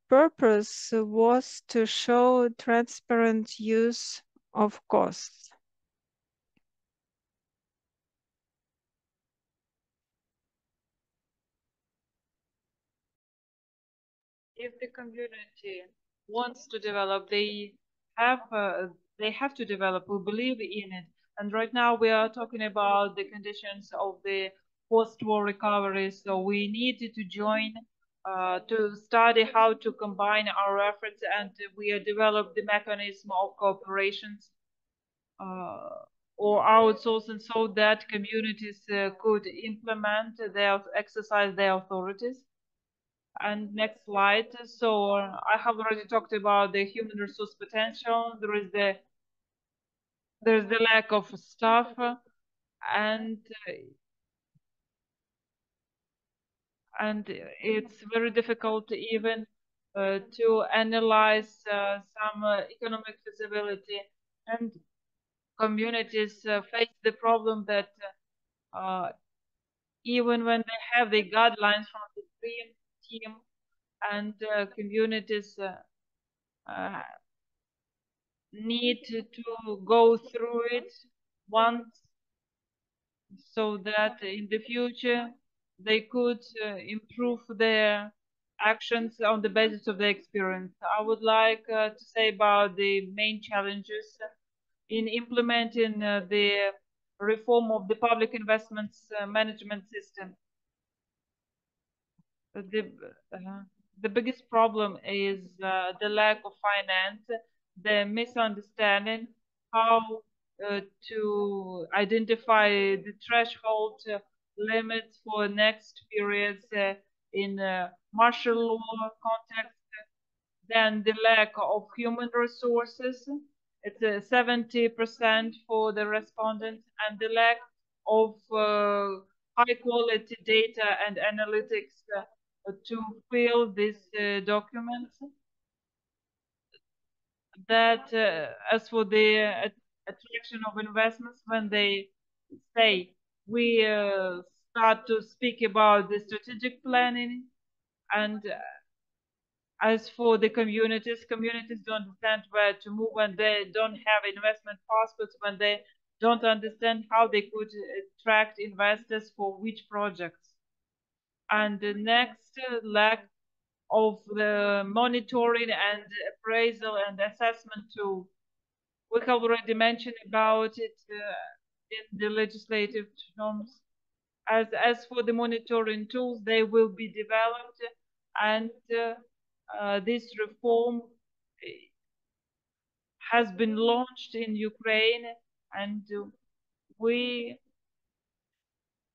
purpose was to show transparent use of costs. If the community wants to develop, they have to develop. We believe in it, and right now we are talking about the conditions of the post-war recovery. So we needed to join to study how to combine our efforts, and we develop the mechanism of cooperations or outsourcing so that communities could implement exercise their authorities. And next slide. So I have already talked about the human resource potential. There's the lack of staff, and it's very difficult even to analyze some economic feasibility. And communities face the problem that even when they have the guidelines from the dream team, and communities need to go through it once so that in the future they could improve their actions on the basis of their experience. I would like to say about the main challenges in implementing the reform of the public investments management system. The, the biggest problem is the lack of finance, the misunderstanding how to identify the threshold limits for next periods in martial law context, then the lack of human resources. It's 70% for the respondents, and the lack of high quality data and analytics to fill these documents. That as for the attraction of investments, when they say we start to speak about the strategic planning, and as for the communities don't understand where to move when they don't have investment passports, when they don't understand how they could attract investors for which projects. And the next lack of the monitoring and appraisal and assessment tool. We have already mentioned about it in the legislative norms. As for the monitoring tools, they will be developed, and this reform has been launched in Ukraine, and we,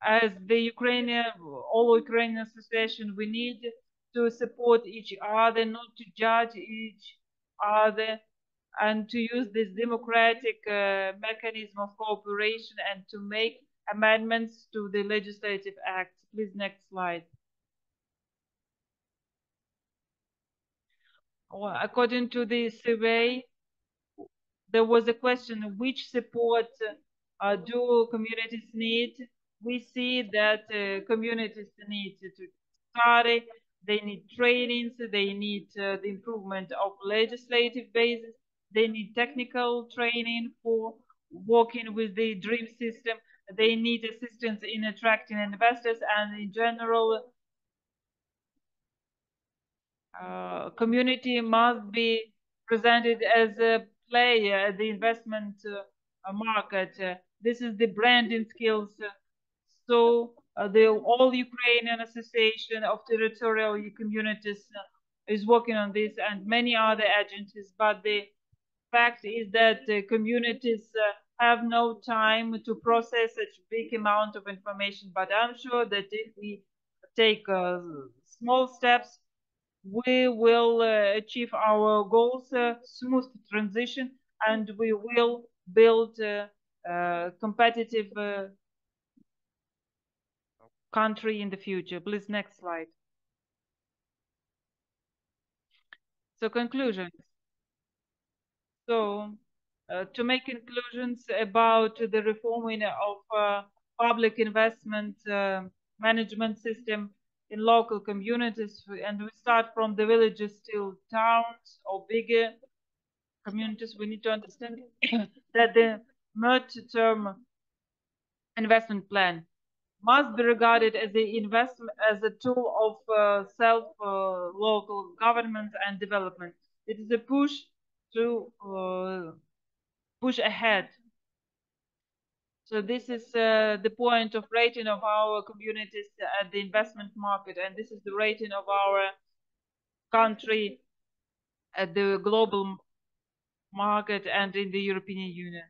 as the All-Ukrainian Association, we need to support each other, not to judge each other, and to use this democratic mechanism of cooperation and to make amendments to the legislative acts. Please, next slide. Well, according to the survey, there was a question, which support do communities need? We see that communities need to study, they need trainings, they need the improvement of legislative basis, they need technical training for working with the dream system, they need assistance in attracting investors, and in general, community must be presented as a player at the investment market. This is the branding skills. So the All-Ukrainian Association of Territorial Communities is working on this, and many other agencies. But the fact is that the communities have no time to process such big amount of information. But I'm sure that if we take small steps, we will achieve our goals, smooth transition, and we will build a competitive country in the future. Please, next slide. So conclusions. So to make conclusions about the reforming of public investment management system in local communities, and we start from the villages till towns or bigger communities, we need to understand that the mid-term investment plan must be regarded as a tool of local government and development. It is a push to push ahead. So this is the point of rating of our communities at the investment market, and this is the rating of our country at the global market and in the European Union.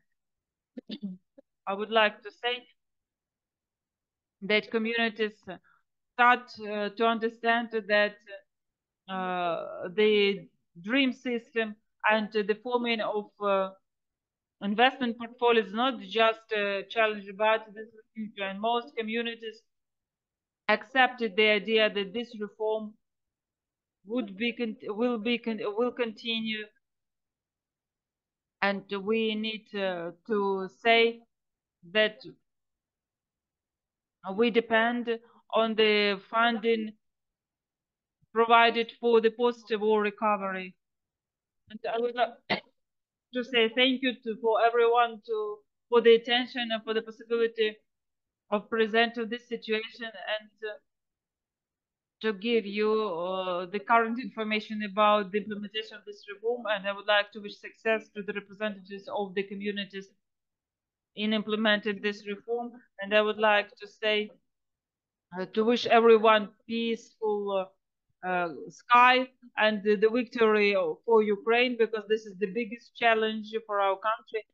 I would like to say that communities start to understand that the dream system and the forming of investment portfolio is not just a challenge, but this is the future. And most communities accepted the idea that this reform will continue, and we need to say that we depend on the funding provided for the post-war recovery. And I would like to say thank you for everyone for the attention and for the possibility of presenting this situation and to give you the current information about the implementation of this reform. And I would like to wish success to the representatives of the communities in implementing this reform. And I would like to say to wish everyone peaceful sky and the victory for Ukraine, because this is the biggest challenge for our country.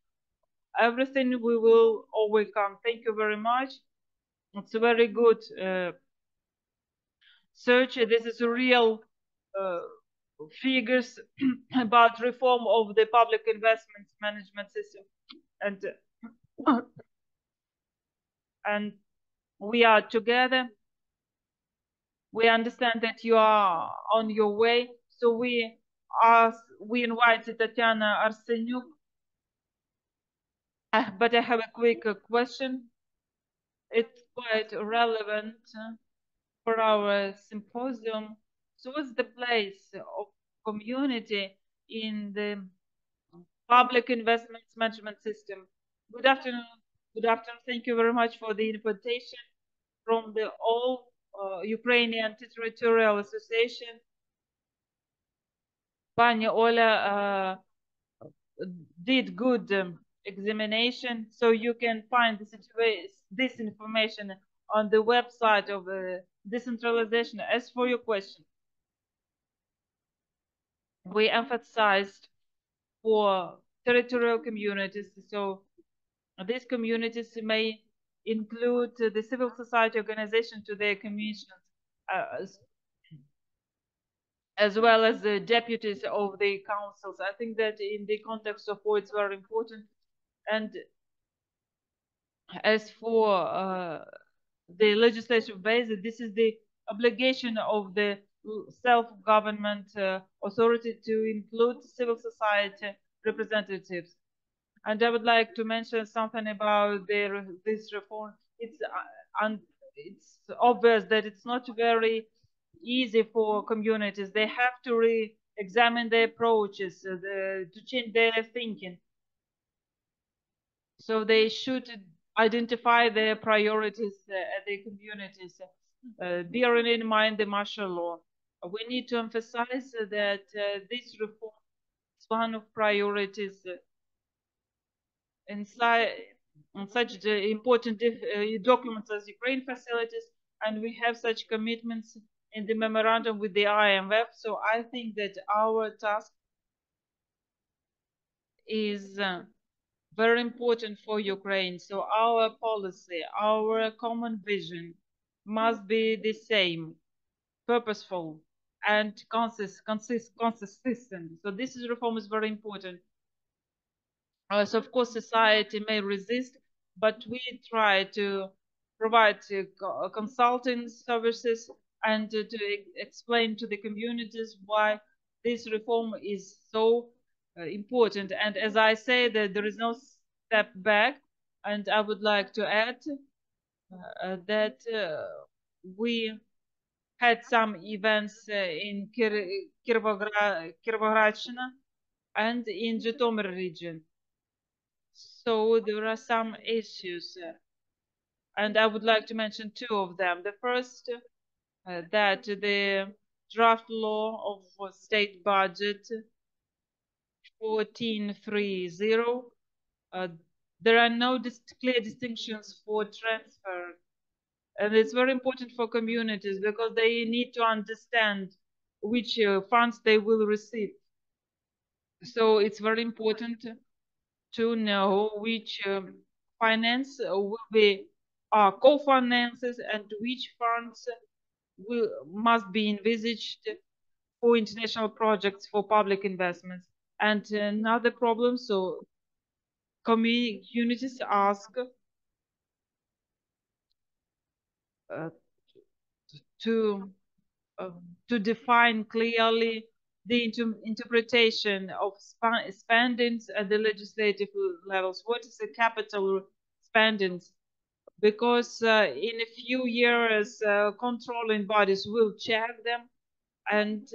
Everything we will overcome. Thank you very much. It's a very good search. This is real figures about reform of the public investments management system, and we are together. We understand that you are on your way, so we invited Tatiana Arsenyuk. But I have a quick question. It's quite relevant for our symposium. So what's the place of community in the public investments management system? Good afternoon. Good afternoon. Thank you very much for the invitation from the All-Ukrainian Territorial Association. Pani Ola did good examination, so you can find this information on the website of decentralization. As for your question, we emphasized for territorial communities, so these communities may include the civil society organization to their commissions. as well as the deputies of the councils. I think that in the context of war, it's very important. And as for the legislative base, this is the obligation of the self-government authority to include civil society representatives. And I would like to mention something about this reform. It's obvious that it's not very easy for communities. They have to re-examine their approaches, to change their thinking. So they should identify their priorities at the communities, bearing in mind the martial law. We need to emphasize that this reform is one of priorities in such important documents as Ukraine facilities, and we have such commitments in the memorandum with the IMF. So I think that our task is very important for Ukraine. So our policy, our common vision must be the same, purposeful and consistent. So this reform is very important. So of course society may resist, but we try to provide consulting services and to explain to the communities why this reform is so important. And as I say, that there is no step back. And I would like to add that we had some events in Kirovogradshina and in Zhytomyr region. So there are some issues, and I would like to mention two of them. The first, that the draft law of state budget 1430, there are no clear distinctions for transfer. And it's very important for communities because they need to understand which funds they will receive. So it's very important to know which finance will be co-finances and which funds must be envisaged for international projects for public investments. And another problem, so communities ask to define clearly the interpretation of spendings at the legislative levels. What is the capital spendings? Because in a few years, controlling bodies will check them. And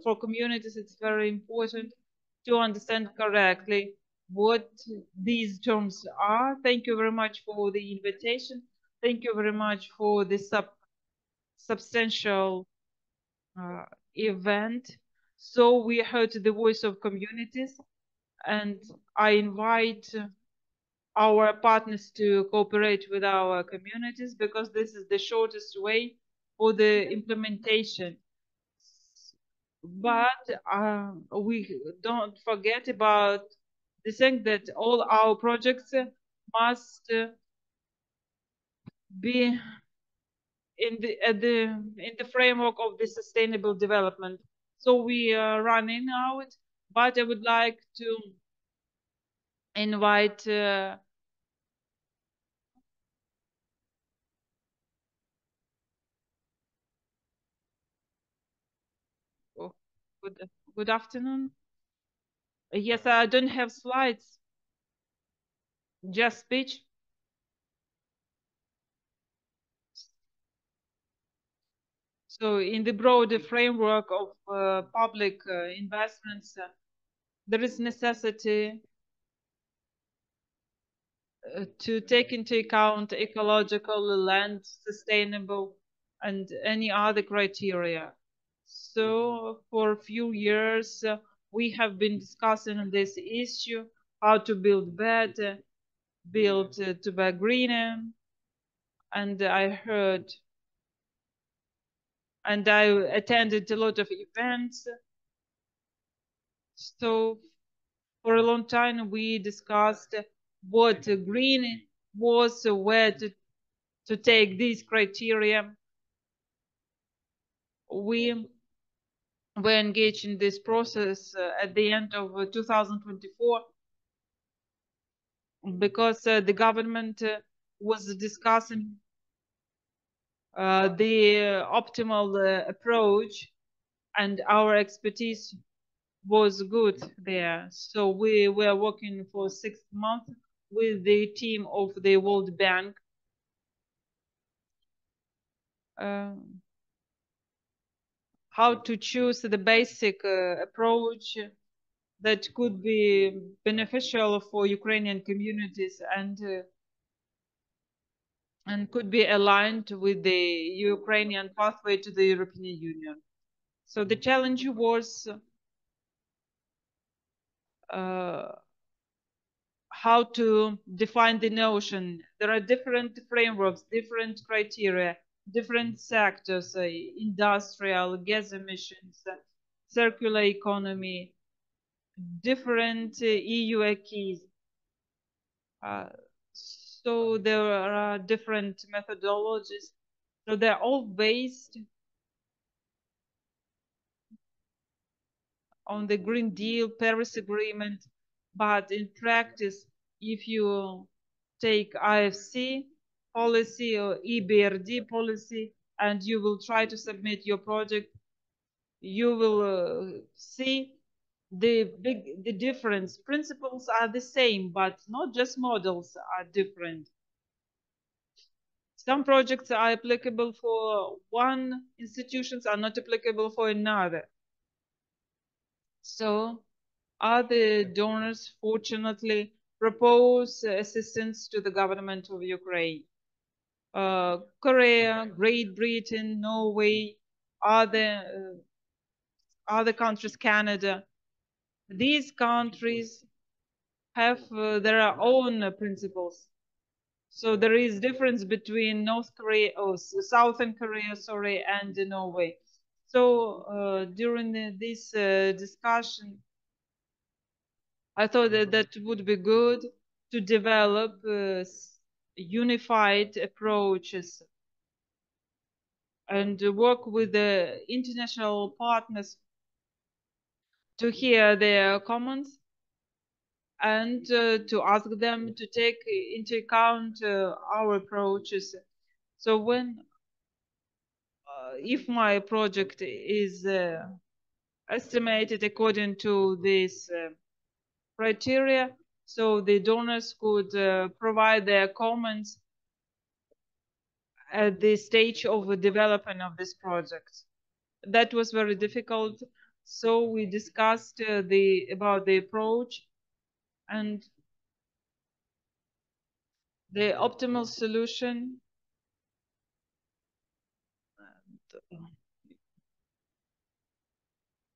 for communities, it's very important to understand correctly what these terms are. Thank you very much for the invitation. Thank you very much for this substantial event. So we heard the voice of communities, and I invite our partners to cooperate with our communities because this is the shortest way for the implementation. But we don't forget about the thing that all our projects must be in the framework of the sustainable development. So we are running out, but I would like to invite oh, good afternoon. Yes, I don't have slides, just speech. So in the broader framework of public investments, there is necessity to take into account ecological, land, sustainable, and any other criteria. So for a few years, we have been discussing this issue, how to build better, build to be greener. And I heard and I attended a lot of events. So for a long time, we discussed what green was, where to take these criteria. We we engaged in this process at the end of 2024 because the government was discussing the optimal approach, and our expertise was good there. So we were working for 6 months with the team of the World Bank. How to choose the basic approach that could be beneficial for Ukrainian communities and could be aligned with the Ukrainian pathway to the European Union. So the challenge was how to define the notion. There are different frameworks, different criteria, different sectors, industrial, gas emissions, circular economy, different EU acquis. So there are different methodologies. So they're all based on the Green Deal, Paris Agreement, but in practice, if you take IFC policy or EBRD policy and you will try to submit your project, you will see the difference. Principles are the same, but not just models are different. Some projects are applicable for one institutions, are not applicable for another. So other donors fortunately propose assistance to the government of Ukraine. Korea, Great Britain, Norway, other countries, Canada. These countries have their own principles. So there is difference between North Korea or Southern Korea, sorry, and Norway. So during this discussion, I thought that would be good to develop unified approaches and work with the international partners to hear their comments and to ask them to take into account our approaches. So when, if my project is estimated according to this criteria, so the donors could provide their comments at the stage of the development of this project. That was very difficult. So we discussed about the approach and the optimal solution.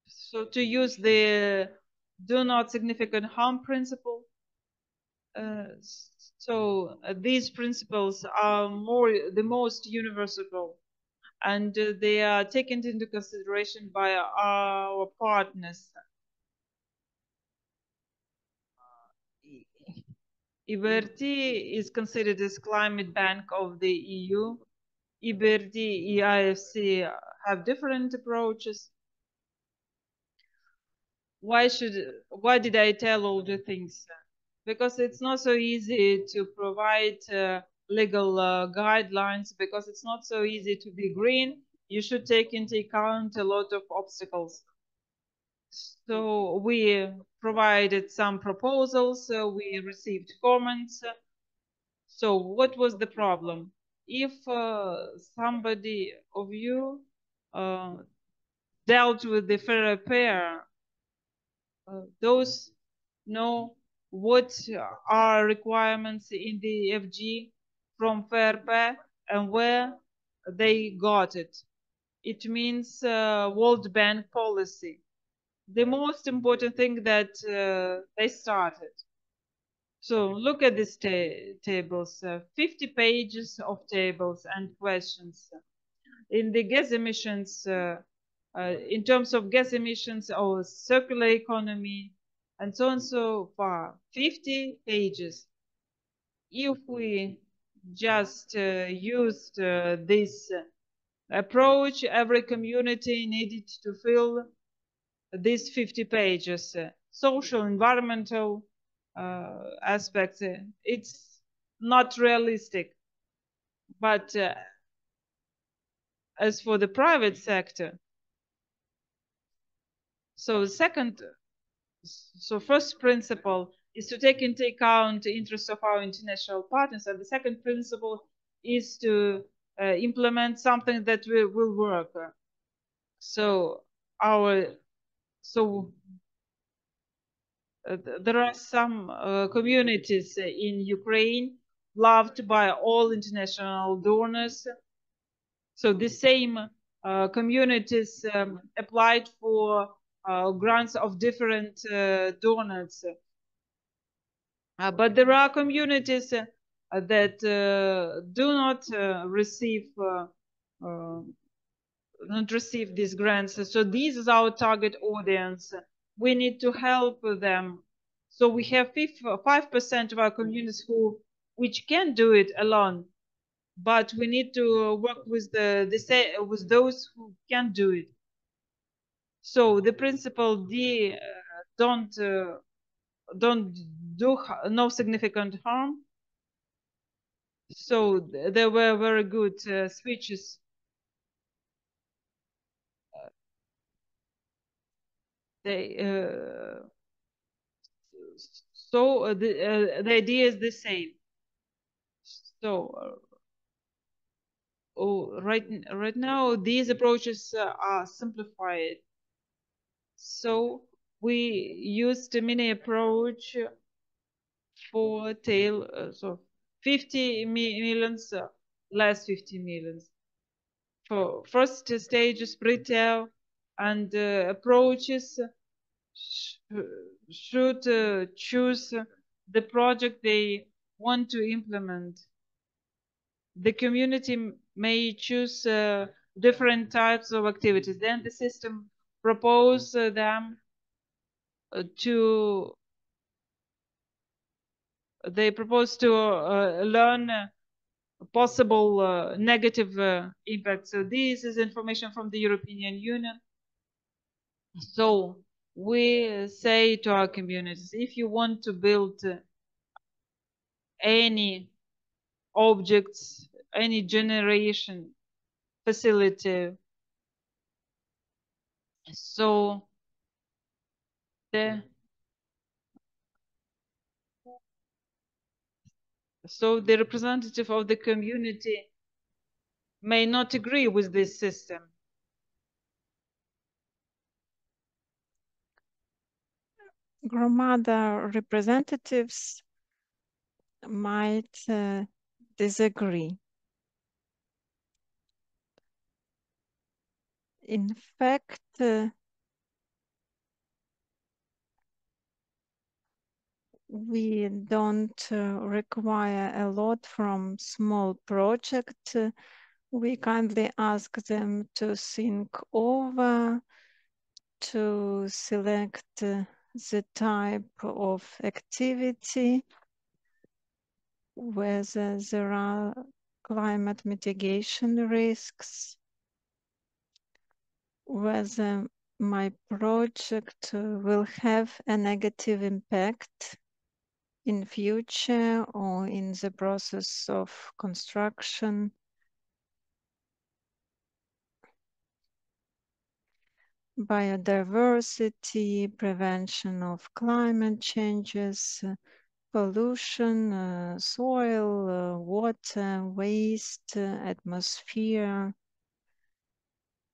So to use the do not significant harm principle. These principles are the most universal, and they are taken into consideration by our partners. EBRD is considered as climate bank of the EU. EBRD, EIFC have different approaches. Why did I tell all the things? Because it's not so easy to provide legal guidelines, because it's not so easy to be green. You should take into account a lot of obstacles. So we provided some proposals, we received comments. So what was the problem? If somebody of you dealt with the fair repair, those know what are requirements in the FG from fair repair and where they got it. It means World Bank policy. The most important thing that they started. So look at these tables, 50 pages of tables and questions. In the gas emissions, in terms of gas emissions or circular economy, and so on so far, 50 pages. If we just used this approach, every community needed to fill these 50 pages, social, environmental aspects. It's not realistic. But as for the private sector, so first principle is to take into account the interests of our international partners, and the second principle is to implement something that will work. So there are some communities in Ukraine loved by all international donors. So the same communities applied for grants of different donors. But there are communities that do not receive these grants. So this is our target audience. We need to help them. So we have 5% of our communities which can do it alone, but we need to work with with those who can do it. So the principle D, don't do no significant harm. So there were very good speeches. The idea is the same. So right now these approaches are simplified. So we used a mini approach for tail, so 50 millions, less 50 millions. For first stages, pre-tail and approaches should choose the project they want to implement. The community may choose different types of activities. Then the system propose them to learn possible negative impact. So this is information from the European Union. So we say to our communities, if you want to build any objects, any generation facility, so the representative of the community may not agree with this system. Hromada representatives might disagree. In fact, we don't require a lot from small projects. We kindly ask them to think over, to select the type of activity, whether there are climate mitigation risks, whether my project will have a negative impact in future or in the process of construction. Biodiversity, prevention of climate changes, pollution, soil, water, waste, atmosphere.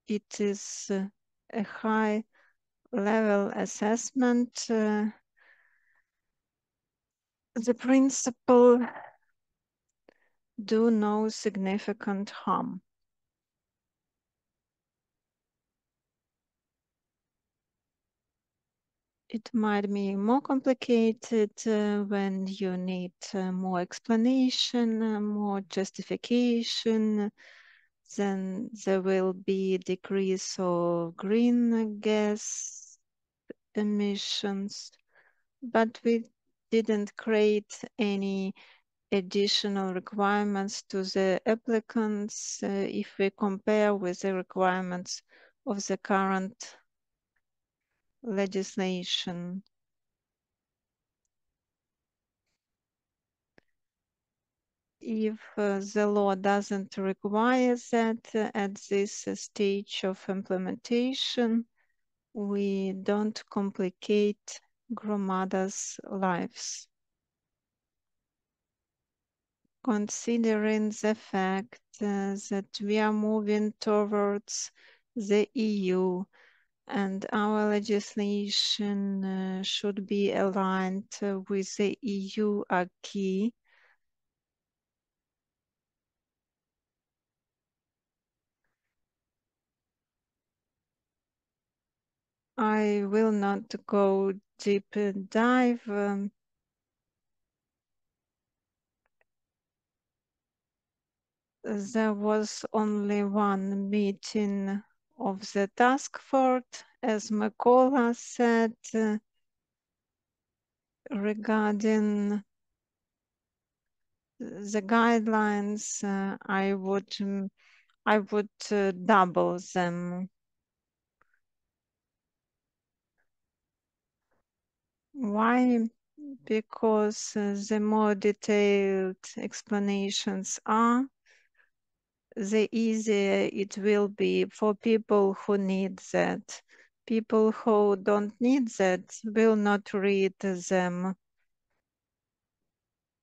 It is a high level assessment. The principle do no significant harm. It might be more complicated when you need more explanation, more justification. Then there will be a decrease of green gas emissions. But we didn't create any additional requirements to the applicants if we compare with the requirements of the current legislation. If the law doesn't require that at this stage of implementation, we don't complicate hromadas' lives. Considering the fact that we are moving towards the EU and our legislation should be aligned with the EU acquis, I will not go deep dive. There was only one meeting of the task force, as Mykola said, regarding the guidelines. I would double them. Why? Because the more detailed explanations are, the easier it will be for people who need that. People who don't need that will not read them.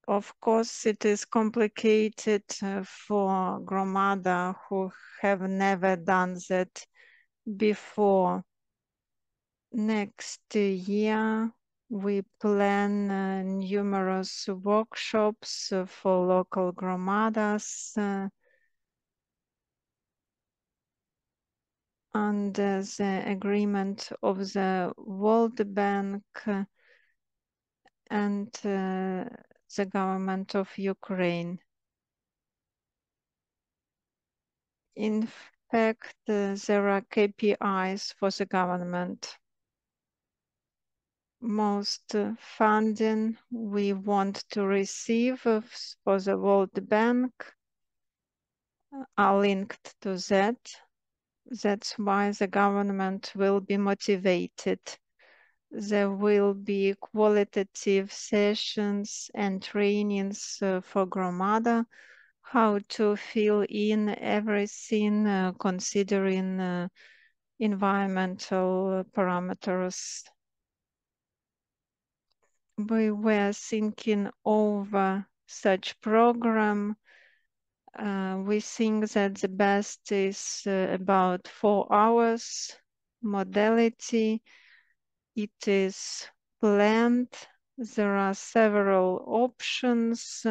Of course, it is complicated for hromada who have never done that before. Next year, we plan numerous workshops for local hromadas under the agreement of the World Bank and the government of Ukraine. In fact, there are KPIs for the government. Most funding we want to receive for the World Bank are linked to that. That's why the government will be motivated. There will be qualitative sessions and trainings for hromada, how to fill in everything considering environmental parameters. We were thinking over such program. We think that the best is about 4 hours modality. It is planned. There are several options.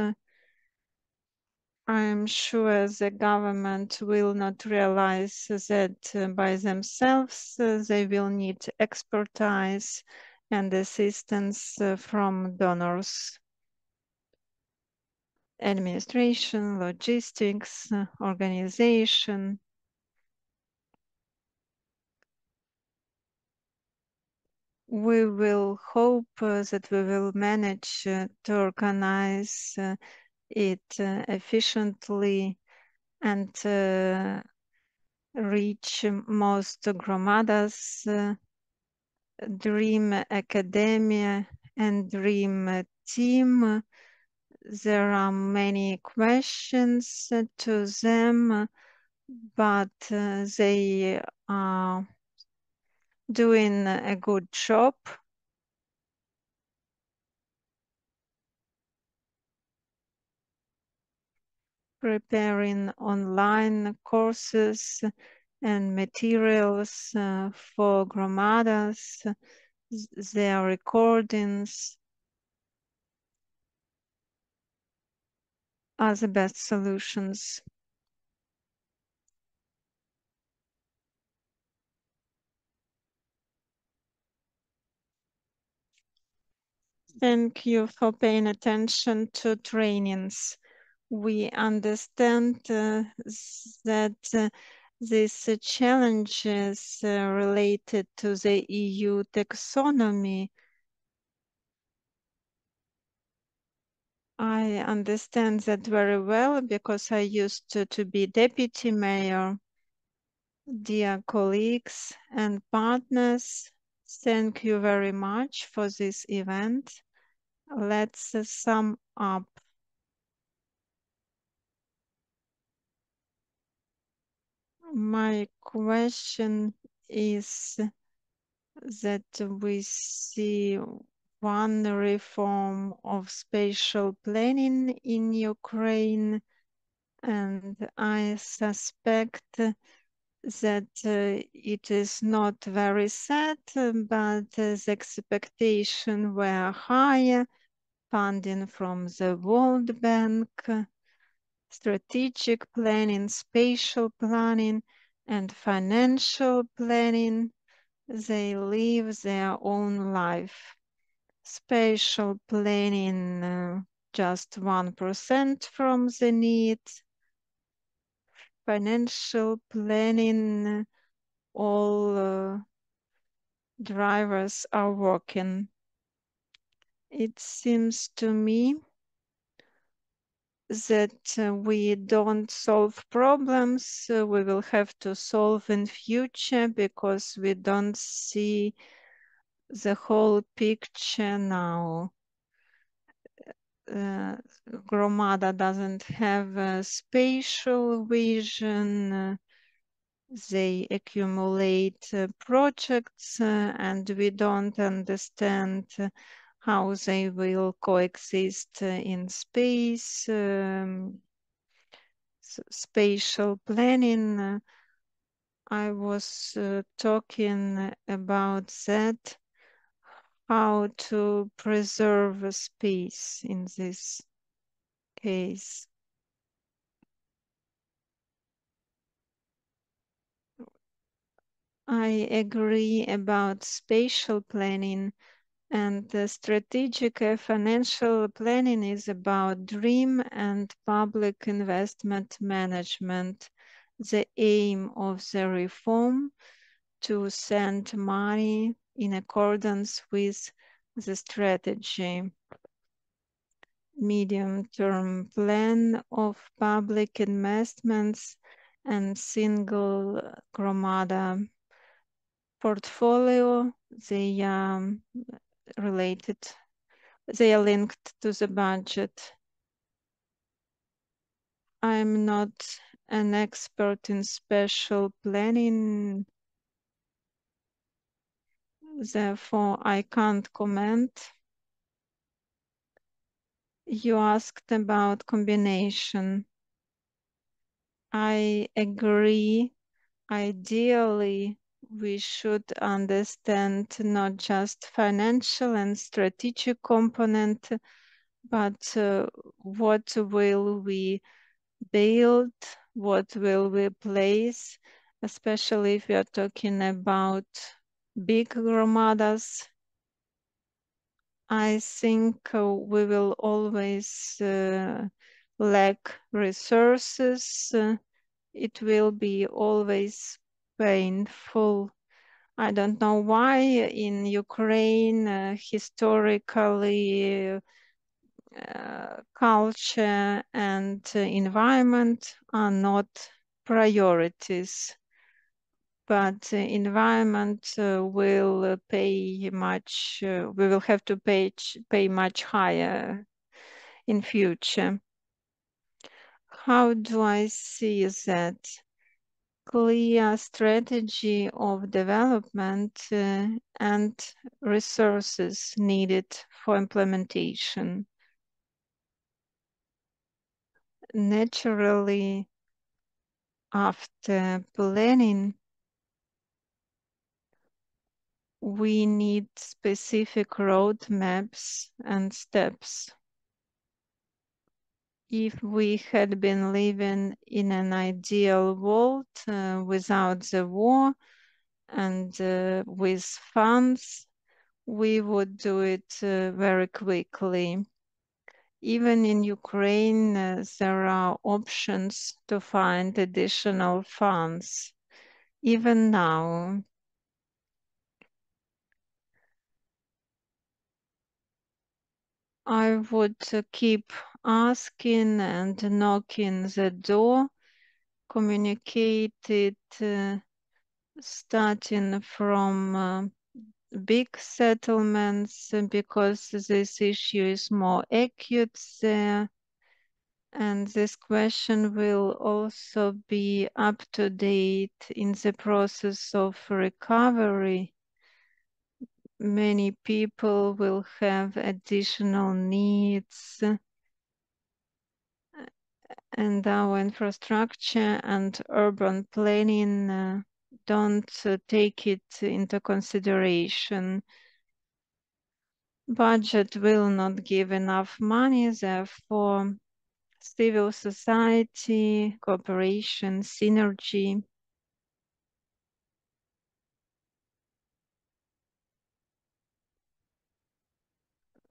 I am sure the government will not realize that by themselves. They will need expertise and assistance from donors, administration, logistics, organization. We will hope that we will manage to organize it efficiently and reach most hromadas, Dream Academia and Dream Team. There are many questions to them, but they are doing a good job. Preparing online courses and materials for hromadas, their recordings are the best solutions. Thank you for paying attention to trainings. We understand that these challenges related to the EU taxonomy. I understand that very well because I used to be deputy mayor. Dear colleagues and partners, Thank you very much for this event. Let's sum up. My question is that we see one reform of spatial planning in Ukraine, and I suspect that it is not very sad, but the expectations were higher, funding from the World Bank, strategic planning, spatial planning, and financial planning. They live their own life. Spatial planning, just 1% from the need. Financial planning, all drivers are working. It seems to me that we don't solve problems we will have to solve in future because we don't see the whole picture now. Hromada doesn't have a spatial vision. They accumulate projects and we don't understand how they will coexist in space. Spatial planning, I was talking about that, how to preserve a space in this case. I agree about spatial planning, and the strategic financial planning is about dream and public investment management. The aim of the reform to send money in accordance with the strategy. Medium-term plan of public investments and single hromada portfolio. They are related, they are linked to the budget. I'm not an expert in spatial planning, therefore I can't comment. You asked about combination. I agree. Ideally, we should understand not just financial and strategic component, but what will we build, what will we place, especially if we are talking about big hromadas. I think we will always lack resources. It will be always painful. I don't know why in Ukraine historically culture and environment are not priorities, but environment will pay much, we will have to pay much higher in future. How do I see that? Clear strategy of development and resources needed for implementation. Naturally, after planning, we need specific roadmaps and steps. If we had been living in an ideal world without the war and with funds, we would do it very quickly. Even in Ukraine, there are options to find additional funds, even now. I would keep asking and knocking the door, communicate it starting from big settlements because this issue is more acute there. And this question will also be up to date in the process of recovery. Many people will have additional needs, and our infrastructure and urban planning don't take it into consideration. Budget will not give enough money, therefore civil society, cooperation, synergy.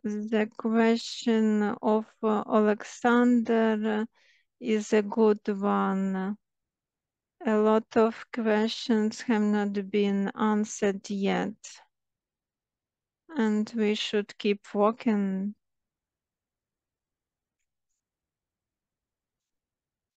The question of Alexander is a good one. A lot of questions have not been answered yet, and we should keep working